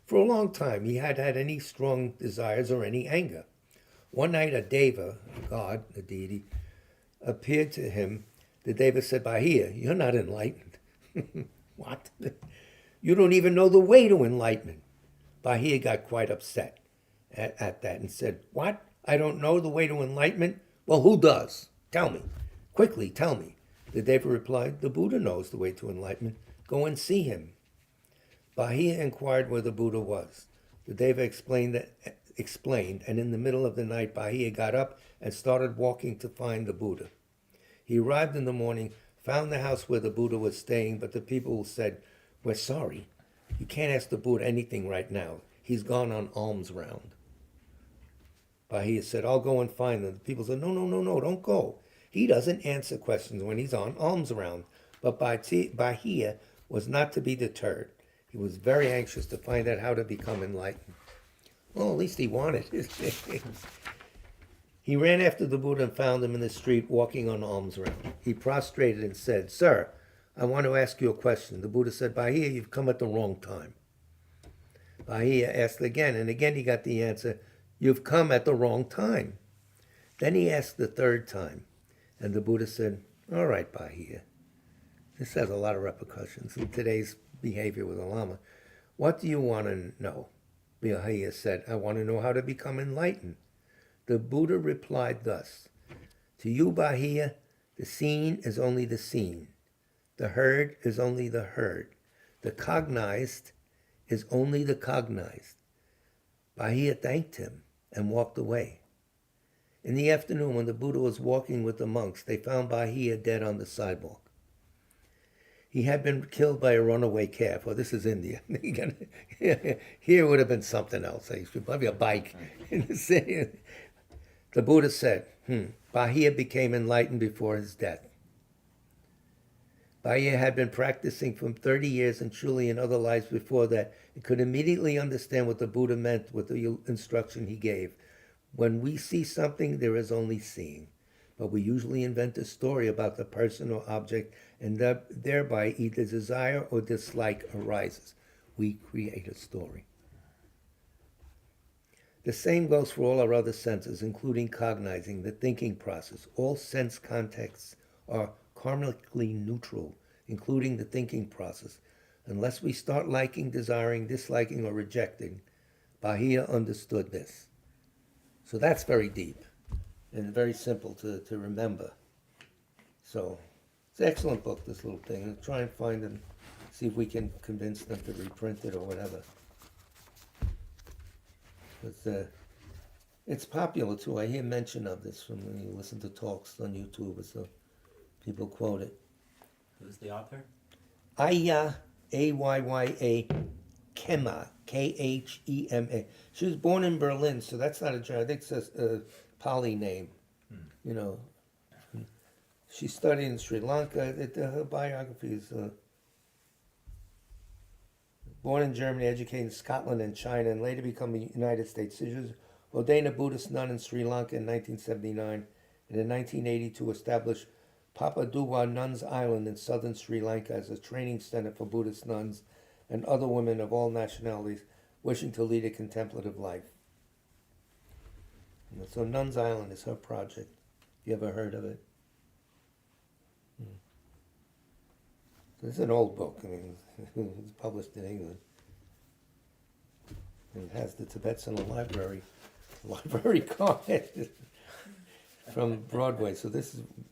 For a long time, he had had any strong desires or any anger. One night, a deva, a god, a deity, appeared to him. The deva said, Bahia, you're not enlightened. What? You don't even know the way to enlightenment. Bahia got quite upset at that and said, what? I don't know the way to enlightenment? Well, who does? Tell me. Quickly, tell me. The deva replied, the Buddha knows the way to enlightenment. Go and see him. Bahia inquired where the Buddha was. The deva explained, and in the middle of the night, Bahia got up and started walking to find the Buddha. He arrived in the morning, found the house where the Buddha was staying, but the people said, we're sorry. You can't ask the Buddha anything right now. He's gone on alms round. Bahia said, I'll go and find them. The people said, no, don't go. He doesn't answer questions when he's on alms round. But Bahia was not to be deterred. He was very anxious to find out how to become enlightened. Well, at least he wanted. He ran after the Buddha and found him in the street walking on alms round. He prostrated and said, Sir, I want to ask you a question. The Buddha said, Bahia, you've come at the wrong time. Bahia asked again, and again he got the answer, you've come at the wrong time. Then he asked the third time, and the Buddha said, all right, Bahia. This has a lot of repercussions in today's behavior with a Lama. What do you want to know? Bahia said, I want to know how to become enlightened. The Buddha replied thus, to you, Bahia, the seen is only the seen. The heard is only the heard. The cognized is only the cognized. Bahia thanked him and walked away. In the afternoon, when the Buddha was walking with the monks, they found Bahia dead on the sidewalk. He had been killed by a runaway calf. Well, this is India. Here would have been something else. Maybe a bike in the city. The Buddha said, Bahia became enlightened before his death. Bahia had been practicing for 30 years and truly in other lives before that and could immediately understand what the Buddha meant with the instruction he gave. When we see something, there is only seeing. But we usually invent a story about the person or object, and thereby either desire or dislike arises. We create a story. The same goes for all our other senses, including cognizing, the thinking process. All sense contexts are karmically neutral, including the thinking process. Unless we start liking, desiring, disliking, or rejecting, Bahia understood this. So that's very deep and very simple to remember. So it's an excellent book, this little thing. I'll try and find and see if we can convince them to reprint it or whatever. It's popular too. I hear mention of this from when you listen to talks on YouTube, so people quote it. Who's the author? Ayya, Ayya, Khema, Khema. She was born in Berlin, so that's not a German. I think it's a Pali name. You know, she studied in Sri Lanka. Her biography is born in Germany, educated in Scotland and China, and later become a United States citizen. Ordained a Buddhist nun in Sri Lanka in 1979, and in 1982 established Papaduwa Nuns Island in southern Sri Lanka as a training center for Buddhist nuns and other women of all nationalities wishing to lead a contemplative life. So Nuns Island is her project. You ever heard of it? This is an old book. I mean, it's published in England. And it has the Tibet's in a library card from Broadway. So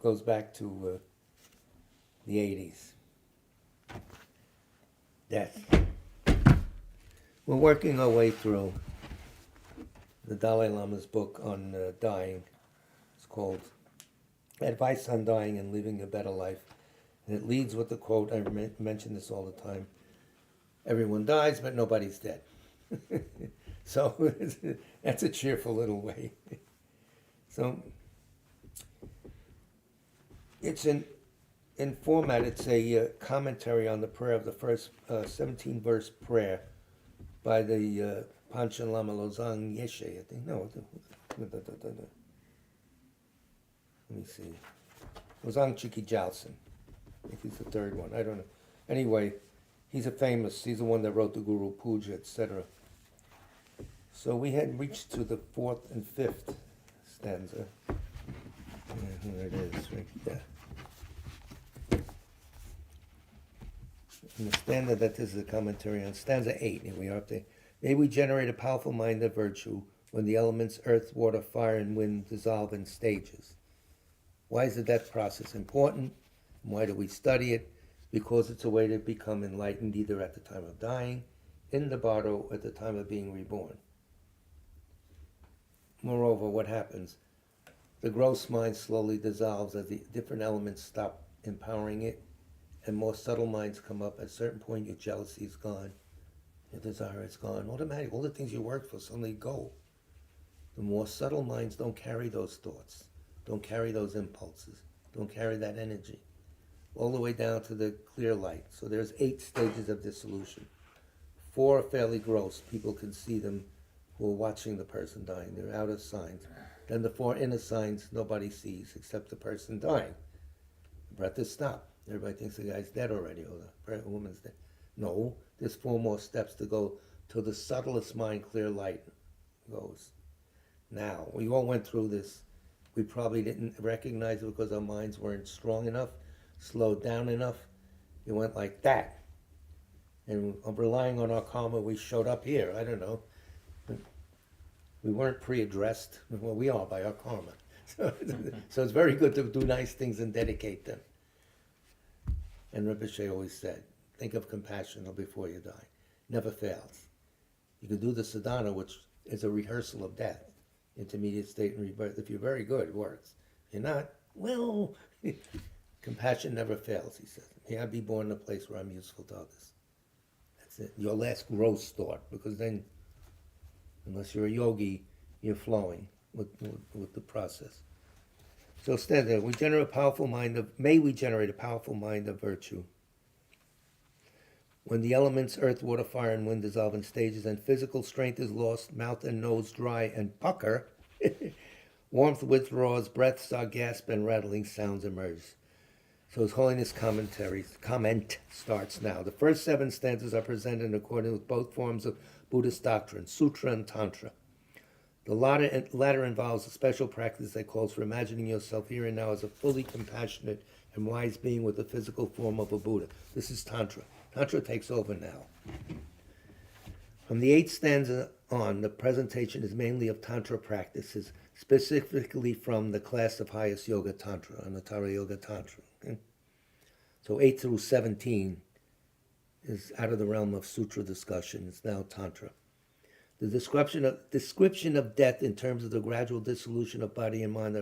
goes back to the 80s. Death. We're working our way through the Dalai Lama's book on dying. It's called Advice on Dying and Living a Better Life. And it leads with the quote, I mention this all the time, everyone dies, but nobody's dead. So that's a cheerful little way. So it's in format, it's a commentary on the prayer of the first 17-verse prayer by the Panchen Lama Losang Yeshe, I think. No, let me see. Losang Chiki Jalsen. I think he's the third one. I don't know. Anyway, he's the one that wrote the Guru Puja, etc. So we had reached to the 4th and 5th stanza. There it is, right there. And the stanza that this is a commentary on, stanza 8, here we are up there. May we generate a powerful mind of virtue when the elements earth, water, fire, and wind dissolve in stages. Why is the death process important? And why do we study it? Because it's a way to become enlightened either at the time of dying, in the body, or at the time of being reborn. Moreover, what happens? The gross mind slowly dissolves as the different elements stop empowering it, and more subtle minds come up. At a certain point, your jealousy is gone, your desire is gone. Automatically, all the things you worked for suddenly go. The more subtle minds don't carry those thoughts, don't carry those impulses, don't carry that energy, all the way down to the clear light. So there's 8 stages of dissolution. 4 are fairly gross. People can see them who are watching the person dying. They're outer signs. Then the 4 inner signs nobody sees except the person dying. The breath is stopped. Everybody thinks the guy's dead already or the woman's dead. No, there's 4 more steps to go till the subtlest mind, clear light goes. Now, we all went through this. We probably didn't recognize it because our minds weren't strong enough, slowed down enough. It went like that. And relying on our karma, we showed up here. I don't know. We weren't pre-addressed. Well, we are by our karma. So it's very good to do nice things and dedicate them. And Rinpoche always said, think of compassion before you die. Never fails. You can do the sadhana, which is a rehearsal of death, intermediate state and rebirth. If you're very good, it works. If you're not, well, compassion never fails, he says. May I be born in a place where I'm useful to others. That's it. Your last gross thought, because then, unless you're a yogi, you're flowing with the process. So instead, may we generate a powerful mind of virtue. When the elements earth, water, fire, and wind dissolve in stages, and physical strength is lost, mouth and nose dry and pucker, warmth withdraws, breaths are gasp, and rattling sounds emerge. So His Holiness comment starts now. The first 7 stanzas are presented in accordance with both forms of Buddhist doctrine, Sutra and Tantra. The latter involves a special practice that calls for imagining yourself here and now as a fully compassionate and wise being with the physical form of a Buddha. This is Tantra. Tantra takes over now. From the 8th stanza on, the presentation is mainly of Tantra practices, specifically from the class of highest Yoga Tantra, Anuttara Yoga Tantra. Okay? So 8 through 17 is out of the realm of Sutra discussion. It's now Tantra. The description of death in terms of the gradual dissolution of body and mind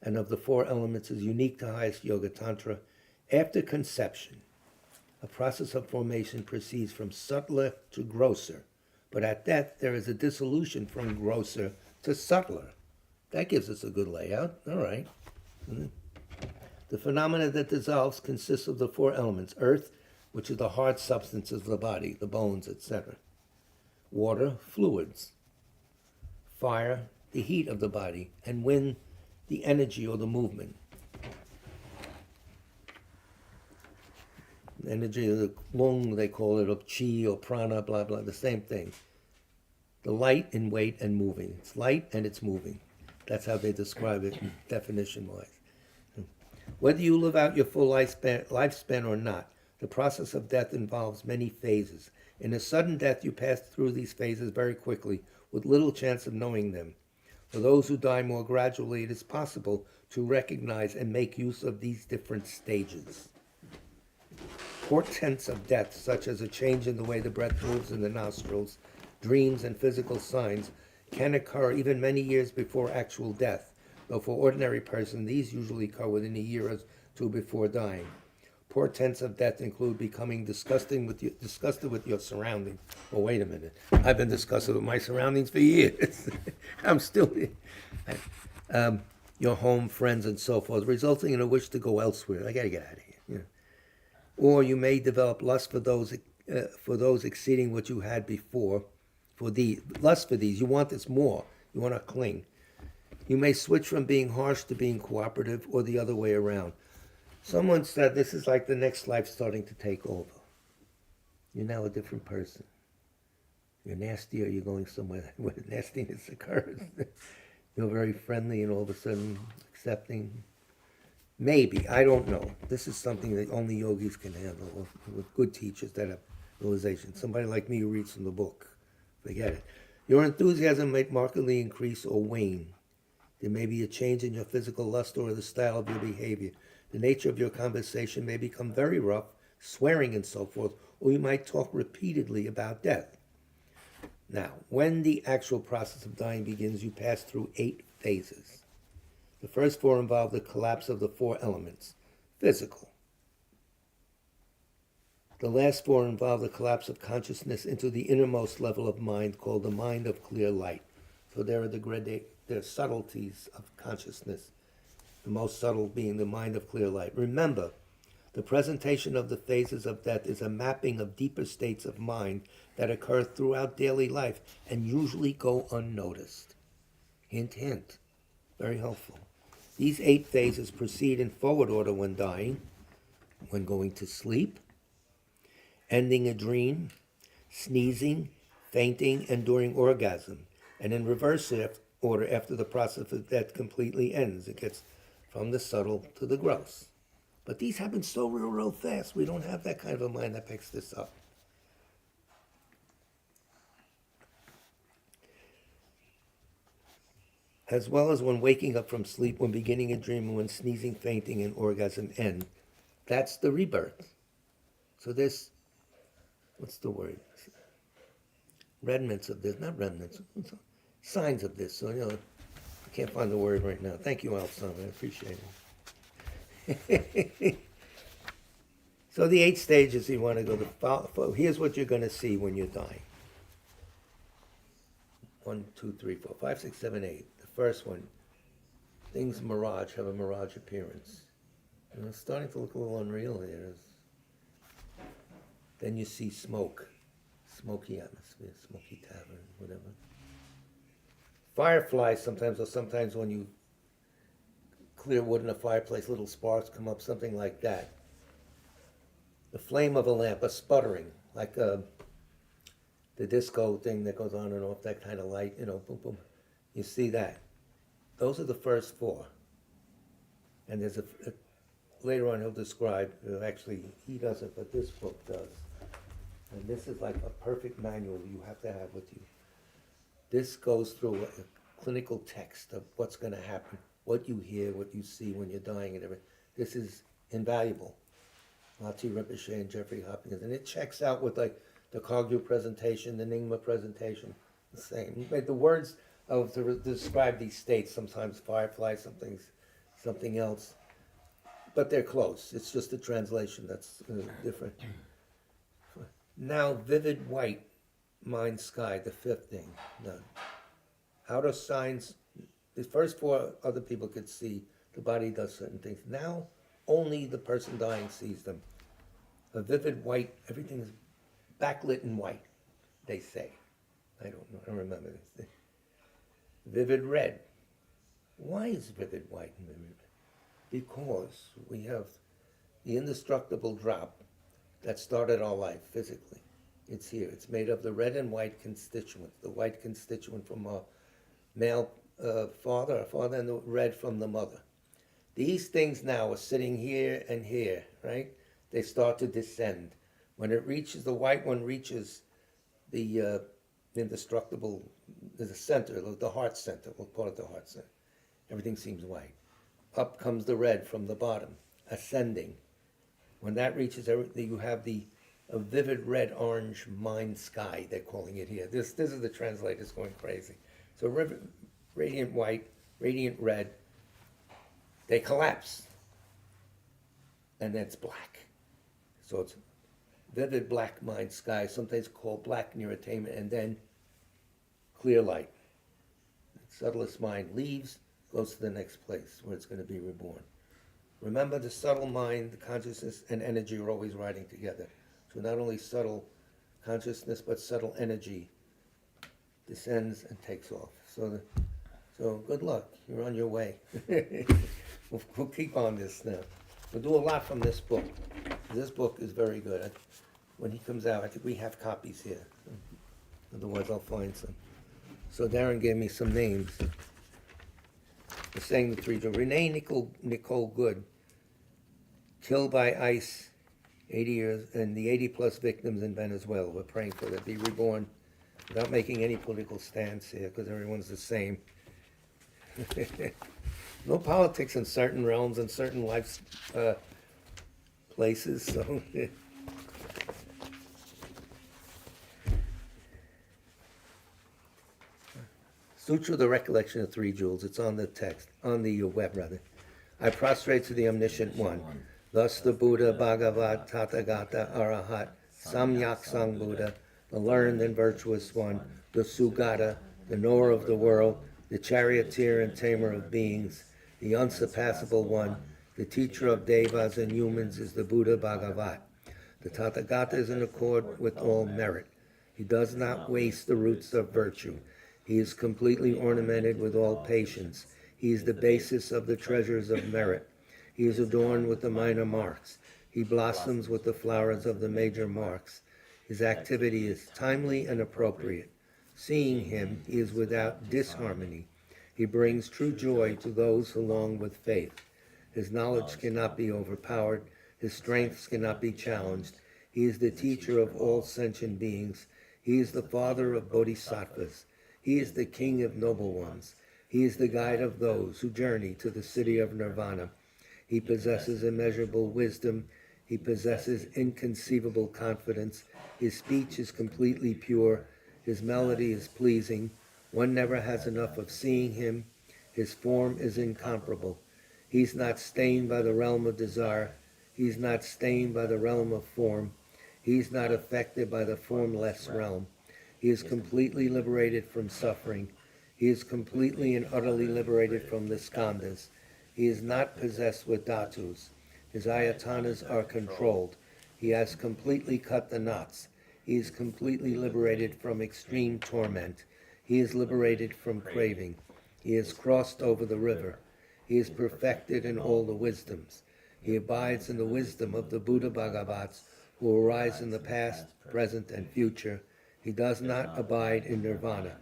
and of the 4 elements is unique to highest Yoga Tantra. After conception, a process of formation proceeds from subtler to grosser, but at death there is a dissolution from grosser to subtler. That gives us a good layout. All right. Mm-hmm. The phenomena that dissolves consists of the 4 elements: earth, which is the hard substances of the body, the bones, etc. Water, fluids. Fire, the heat of the body. And wind, the energy or the movement. The energy of the lung, they call it, of chi or prana, blah, blah, the same thing. The light in weight and moving. It's light and it's moving. That's how they describe it definition-wise. Whether you live out your full lifespan or not, The process of death involves many phases. In a sudden death, you pass through these phases very quickly, with little chance of knowing them. For those who die more gradually, it is possible to recognize and make use of these different stages. Portents of death, such as a change in the way the breath moves in the nostrils, dreams, and physical signs, can occur even many years before actual death, though for ordinary person, these usually occur within a year or two before dying. Portents of death include becoming disgusted with your surroundings. Oh, wait a minute. I've been disgusted with my surroundings for years. I'm still here. Your home, friends, and so forth, resulting in a wish to go elsewhere. I got to get out of here. You know. Or you may develop lust for those exceeding what you had before. Lust for these, you want this more. You want to cling. You may switch from being harsh to being cooperative, or the other way around. Someone said this is like the next life starting to take over. You're now a different person. You're nasty, or you're going somewhere where nastiness occurs. You're very friendly and all of a sudden accepting. Maybe, I don't know. This is something that only yogis can handle, or with good teachers that have realization. Somebody like me who reads from the book, forget it. Your enthusiasm may markedly increase or wane. There may be a change in your physical lust or the style of your behavior. The nature of your conversation may become very rough, swearing and so forth, or you might talk repeatedly about death. Now, when the actual process of dying begins, you pass through 8 phases. The first 4 involve the collapse of the 4 elements, physical. The last 4 involve the collapse of consciousness into the innermost level of mind, called the mind of clear light. So there are subtleties of consciousness, the most subtle being the mind of clear light. Remember, the presentation of the phases of death is a mapping of deeper states of mind that occur throughout daily life and usually go unnoticed. Hint, hint. Very helpful. These 8 phases proceed in forward order when dying, when going to sleep, ending a dream, sneezing, fainting, and during orgasm, and in reverse order after the process of death completely ends. It gets from the subtle to the gross. But these happen so real fast. We don't have that kind of a mind that picks this up. As well as when waking up from sleep, when beginning a dream, and when sneezing, fainting, and orgasm end. That's the rebirth. So there's, what's the word? Remnants of this, not remnants, signs of this. So, you know, I can't find the word right now. Thank you, Alson. I appreciate it. So the 8 stages you want to go to. Here's what you're going to see when you're dying. 1, 2, 3, 4, 5, 6, 7, 8. The first one, things have a mirage appearance. And it's starting to look a little unreal here. Then you see smoke, smoky atmosphere, smoky tavern, whatever. Fireflies sometimes when you clear wood in a fireplace, little sparks come up, something like that. The flame of a lamp, a sputtering, like the disco thing that goes on and off, that kind of light, you know, boom, boom. You see that. Those are the first 4. And there's later on he'll describe, actually he doesn't, but this book does. And this is like a perfect manual you have to have with you. This goes through a clinical text of what's going to happen, what you hear, what you see when you're dying and everything. This is invaluable. Lati Rinpoche and Jeffrey Hopkins. And it checks out with like the Kagyu presentation, the Nyingma presentation, the same. The words to describe these states, sometimes firefly, something else. But they're close. It's just a translation that's different. Now, vivid white, mind sky, the 5th thing, none. Outer signs, the first 4 other people could see, the body does certain things. Now, only the person dying sees them. A vivid white, everything is backlit in white, they say. I don't know, I don't remember this. Vivid red. Why is vivid white and vivid red? Because we have the indestructible drop that started our life physically. It's here. It's made of the red and white constituents. The white constituent from our male father, and the red from the mother. These things now are sitting here and here, right? they start to descend. When it reaches, the white one reaches the indestructible, the center, the heart center, we'll call it the heart center. Everything seems white. Up comes the red from the bottom, ascending. When that reaches everything, you have a vivid red orange mind sky, they're calling it here. This is the translators going crazy. So radiant white, radiant red, they collapse. And then it's black. So it's vivid black mind sky, sometimes called black near attainment, and then clear light. The subtlest mind leaves, goes to the next place where it's going to be reborn. Remember, the subtle mind, the consciousness, and energy are always riding together. So not only subtle consciousness, but subtle energy descends and takes off. So good luck. You're on your way. We'll keep on this now. We'll do a lot from this book. This book is very good. When he comes out, I think we have copies here. Otherwise, I'll find some. So Darren gave me some names. We're saying the three. Renee Nicole Good, killed by ICE, 80 years, and the 80-plus victims in Venezuela. We're praying for them to be reborn without making any political stance here, because everyone's the same. No politics in certain realms and certain life places, so... Sutra, the Recollection of Three Jewels. It's on the text, on the web, rather. I prostrate to the Omniscient One. Thus the Buddha, Bhagavat, Tathagata, Arahat, Samyak Sang Buddha, the learned and virtuous one, the Sugata, the knower of the world, the charioteer and tamer of beings, the unsurpassable one, the teacher of devas and humans is the Buddha Bhagavat. The Tathagata is in accord with all merit. He does not waste the roots of virtue. He is completely ornamented with all patience. He is the basis of the treasures of merit. He is adorned with the minor marks. He blossoms with the flowers of the major marks. His activity is timely and appropriate. Seeing him, he is without disharmony. He brings true joy to those who long with faith. His knowledge cannot be overpowered. His strengths cannot be challenged. He is the teacher of all sentient beings. He is the father of bodhisattvas. He is the king of noble ones. He is the guide of those who journey to the city of nirvana. He possesses immeasurable wisdom. He possesses inconceivable confidence. His speech is completely pure. His melody is pleasing. One never has enough of seeing him. His form is incomparable. He's not stained by the realm of desire. He's not stained by the realm of form. He's not affected by the formless realm. He is completely liberated from suffering. He is completely and utterly liberated from the skandhas. He is not possessed with dhatus. His ayatanas are controlled. He has completely cut the knots. He is completely liberated from extreme torment. He is liberated from craving. He has crossed over the river. He is perfected in all the wisdoms. He abides in the wisdom of the Buddha Bhagavats who arise in the past, present, and future. He does not abide in nirvana.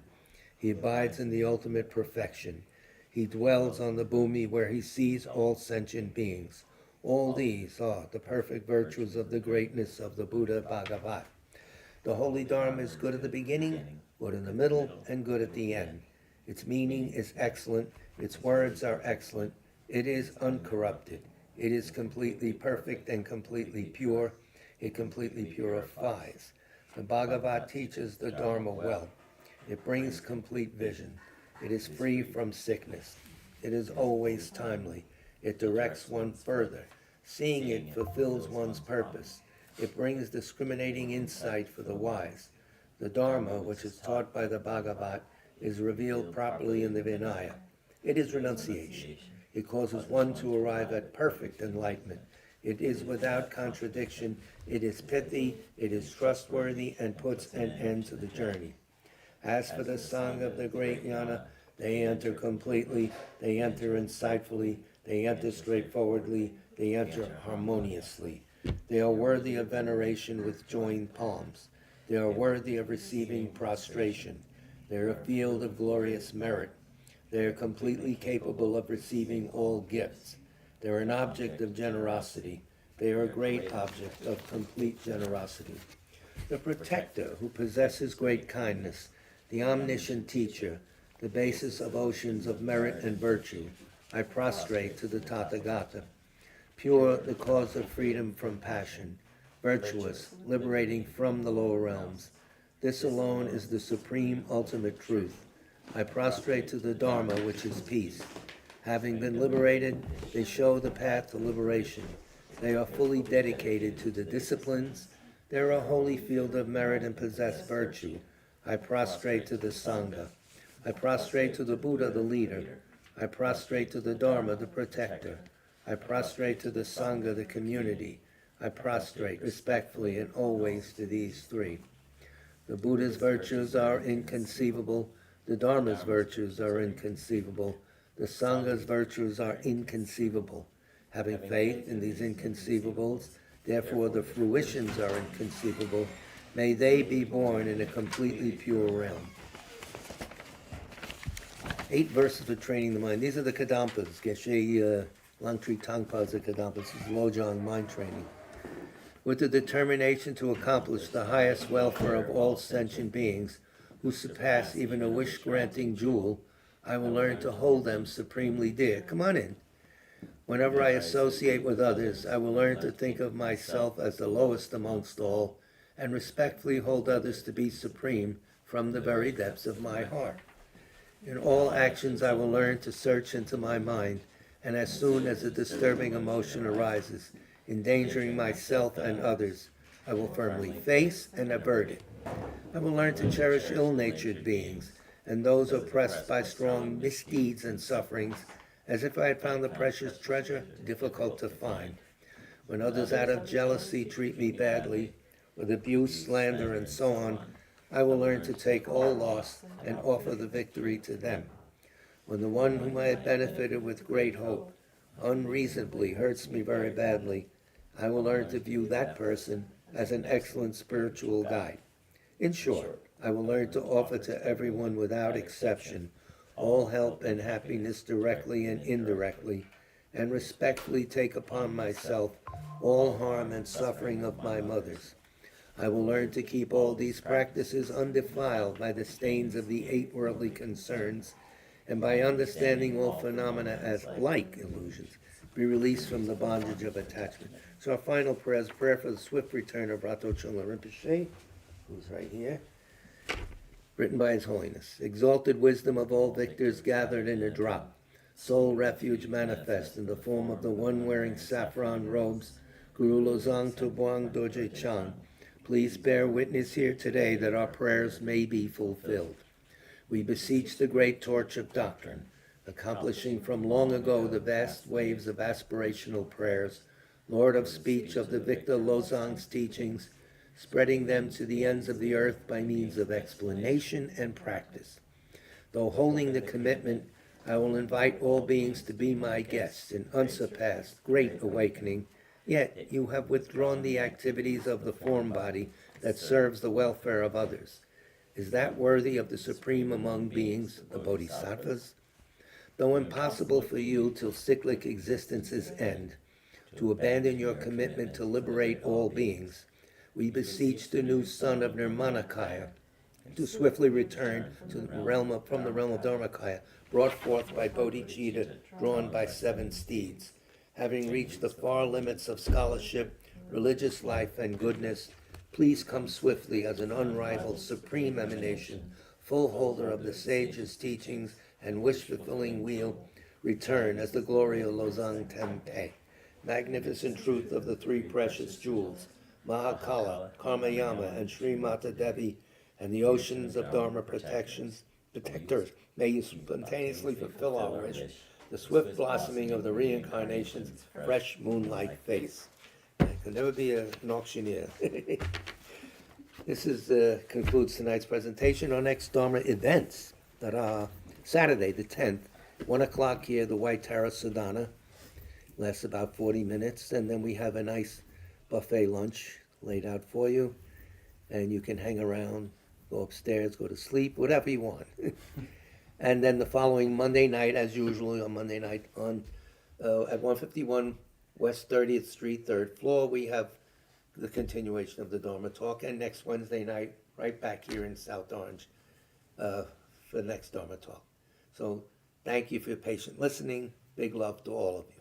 He abides in the ultimate perfection. He dwells on the bhumi where he sees all sentient beings. All these are the perfect virtues of the greatness of the Buddha Bhagavat. The Holy Dharma is good at the beginning, good in the middle, and good at the end. Its meaning is excellent. Its words are excellent. It is uncorrupted. It is completely perfect and completely pure. It completely purifies. The Bhagavat teaches the Dharma well. It brings complete vision. It is free from sickness. It is always timely. It directs one further. Seeing it fulfills one's purpose. It brings discriminating insight for the wise. The Dharma, which is taught by the Bhagavat, is revealed properly in the Vinaya. It is renunciation. It causes one to arrive at perfect enlightenment. It is without contradiction. It is pithy. It is trustworthy and puts an end to the journey. As for the Sangha of the great Jnana, they enter completely, they enter insightfully, they enter straightforwardly, they enter harmoniously. They are worthy of veneration with joined palms. They are worthy of receiving prostration. They are a field of glorious merit. They are completely capable of receiving all gifts. They are an object of generosity. They are a great object of complete generosity. The protector who possesses great kindness, the omniscient teacher, the basis of oceans of merit and virtue, I prostrate to the Tathagata. Pure, the cause of freedom from passion, virtuous, liberating from the lower realms. This alone is the supreme ultimate truth. I prostrate to the Dharma, which is peace. Having been liberated, they show the path to liberation. They are fully dedicated to the disciplines. They are a holy field of merit and possess virtue. I prostrate to the Sangha. I prostrate to the Buddha, the leader. I prostrate to the Dharma, the protector. I prostrate to the Sangha, the community. I prostrate respectfully and always to these three. The Buddha's virtues are inconceivable. The Dharma's virtues are inconceivable. The Sangha's virtues are inconceivable. Having faith in these inconceivables, therefore the fruitions are inconceivable. May they be born in a completely pure realm. 8 verses for training the mind. These are the Kadampas. Geshe Langtri Tangpa is the Kadampas. This is Lojong mind training. With the determination to accomplish the highest welfare of all sentient beings who surpass even a wish-granting jewel, I will learn to hold them supremely dear. Come on in. Whenever I associate with others, I will learn to think of myself as the lowest amongst all and respectfully hold others to be supreme from the very depths of my heart. In all actions, I will learn to search into my mind, and as soon as a disturbing emotion arises, endangering myself and others, I will firmly face and avert it. I will learn to cherish ill-natured beings and those oppressed by strong misdeeds and sufferings, as if I had found the precious treasure difficult to find. When others out of jealousy treat me badly, with abuse, slander, and so on, I will learn to take all loss and offer the victory to them. When the one whom I have benefited with great hope unreasonably hurts me very badly, I will learn to view that person as an excellent spiritual guide. In short, I will learn to offer to everyone without exception all help and happiness directly and indirectly, and respectfully take upon myself all harm and suffering of my mothers. I will learn to keep all these practices undefiled by the stains of the 8 worldly concerns, and by understanding all phenomena as like illusions, be released from the bondage of attachment. So our final prayer is prayer for the swift return of Rato Chungla Rinpoche, who's right here, written by His Holiness. Exalted wisdom of all victors gathered in a drop, sole refuge manifest in the form of the one wearing saffron robes, Guru Lozang Tubuang Doje Chang. Please bear witness here today that our prayers may be fulfilled. We beseech the great torch of doctrine, accomplishing from long ago the vast waves of aspirational prayers, Lord of speech of the Victor Lozang's teachings, spreading them to the ends of the earth by means of explanation and practice. Though holding the commitment, I will invite all beings to be my guests in unsurpassed great awakening, yet you have withdrawn the activities of the form body that serves the welfare of others. Is that worthy of the supreme among beings, the Bodhisattvas? Though impossible for you till cyclic existence's end, to abandon your commitment to liberate all beings, we beseech the new son of Nirmanakaya to swiftly return to the realm of, from the realm of Dharmakaya, brought forth by Bodhicitta, drawn by 7 steeds. Having reached the far limits of scholarship, religious life, and goodness, please come swiftly as an unrivaled supreme emanation, full holder of the sage's teachings and wish-fulfilling wheel, return as the glory of Lozang Tempe, magnificent truth of the 3 precious jewels, Mahakala, Karmayama, and Sri Mata Devi, and the oceans of Dharma protectors, may you spontaneously fulfill our wish, the swift blossoming of the reincarnation's fresh moonlight face. I could never be an auctioneer. This concludes tonight's presentation. Our next Dharma events that are Saturday the 10th, 1 o'clock here, the White Terrace Sadhana, lasts about 40 minutes, and then we have a nice buffet lunch laid out for you, and you can hang around, go upstairs, go to sleep, whatever you want. And then the following Monday night, as usual on Monday night, at 151 West 30th Street, third floor. We have the continuation of the Dharma talk, and next Wednesday night, right back here in South Orange, for the next Dharma talk. So thank you for your patient listening. Big love to all of you.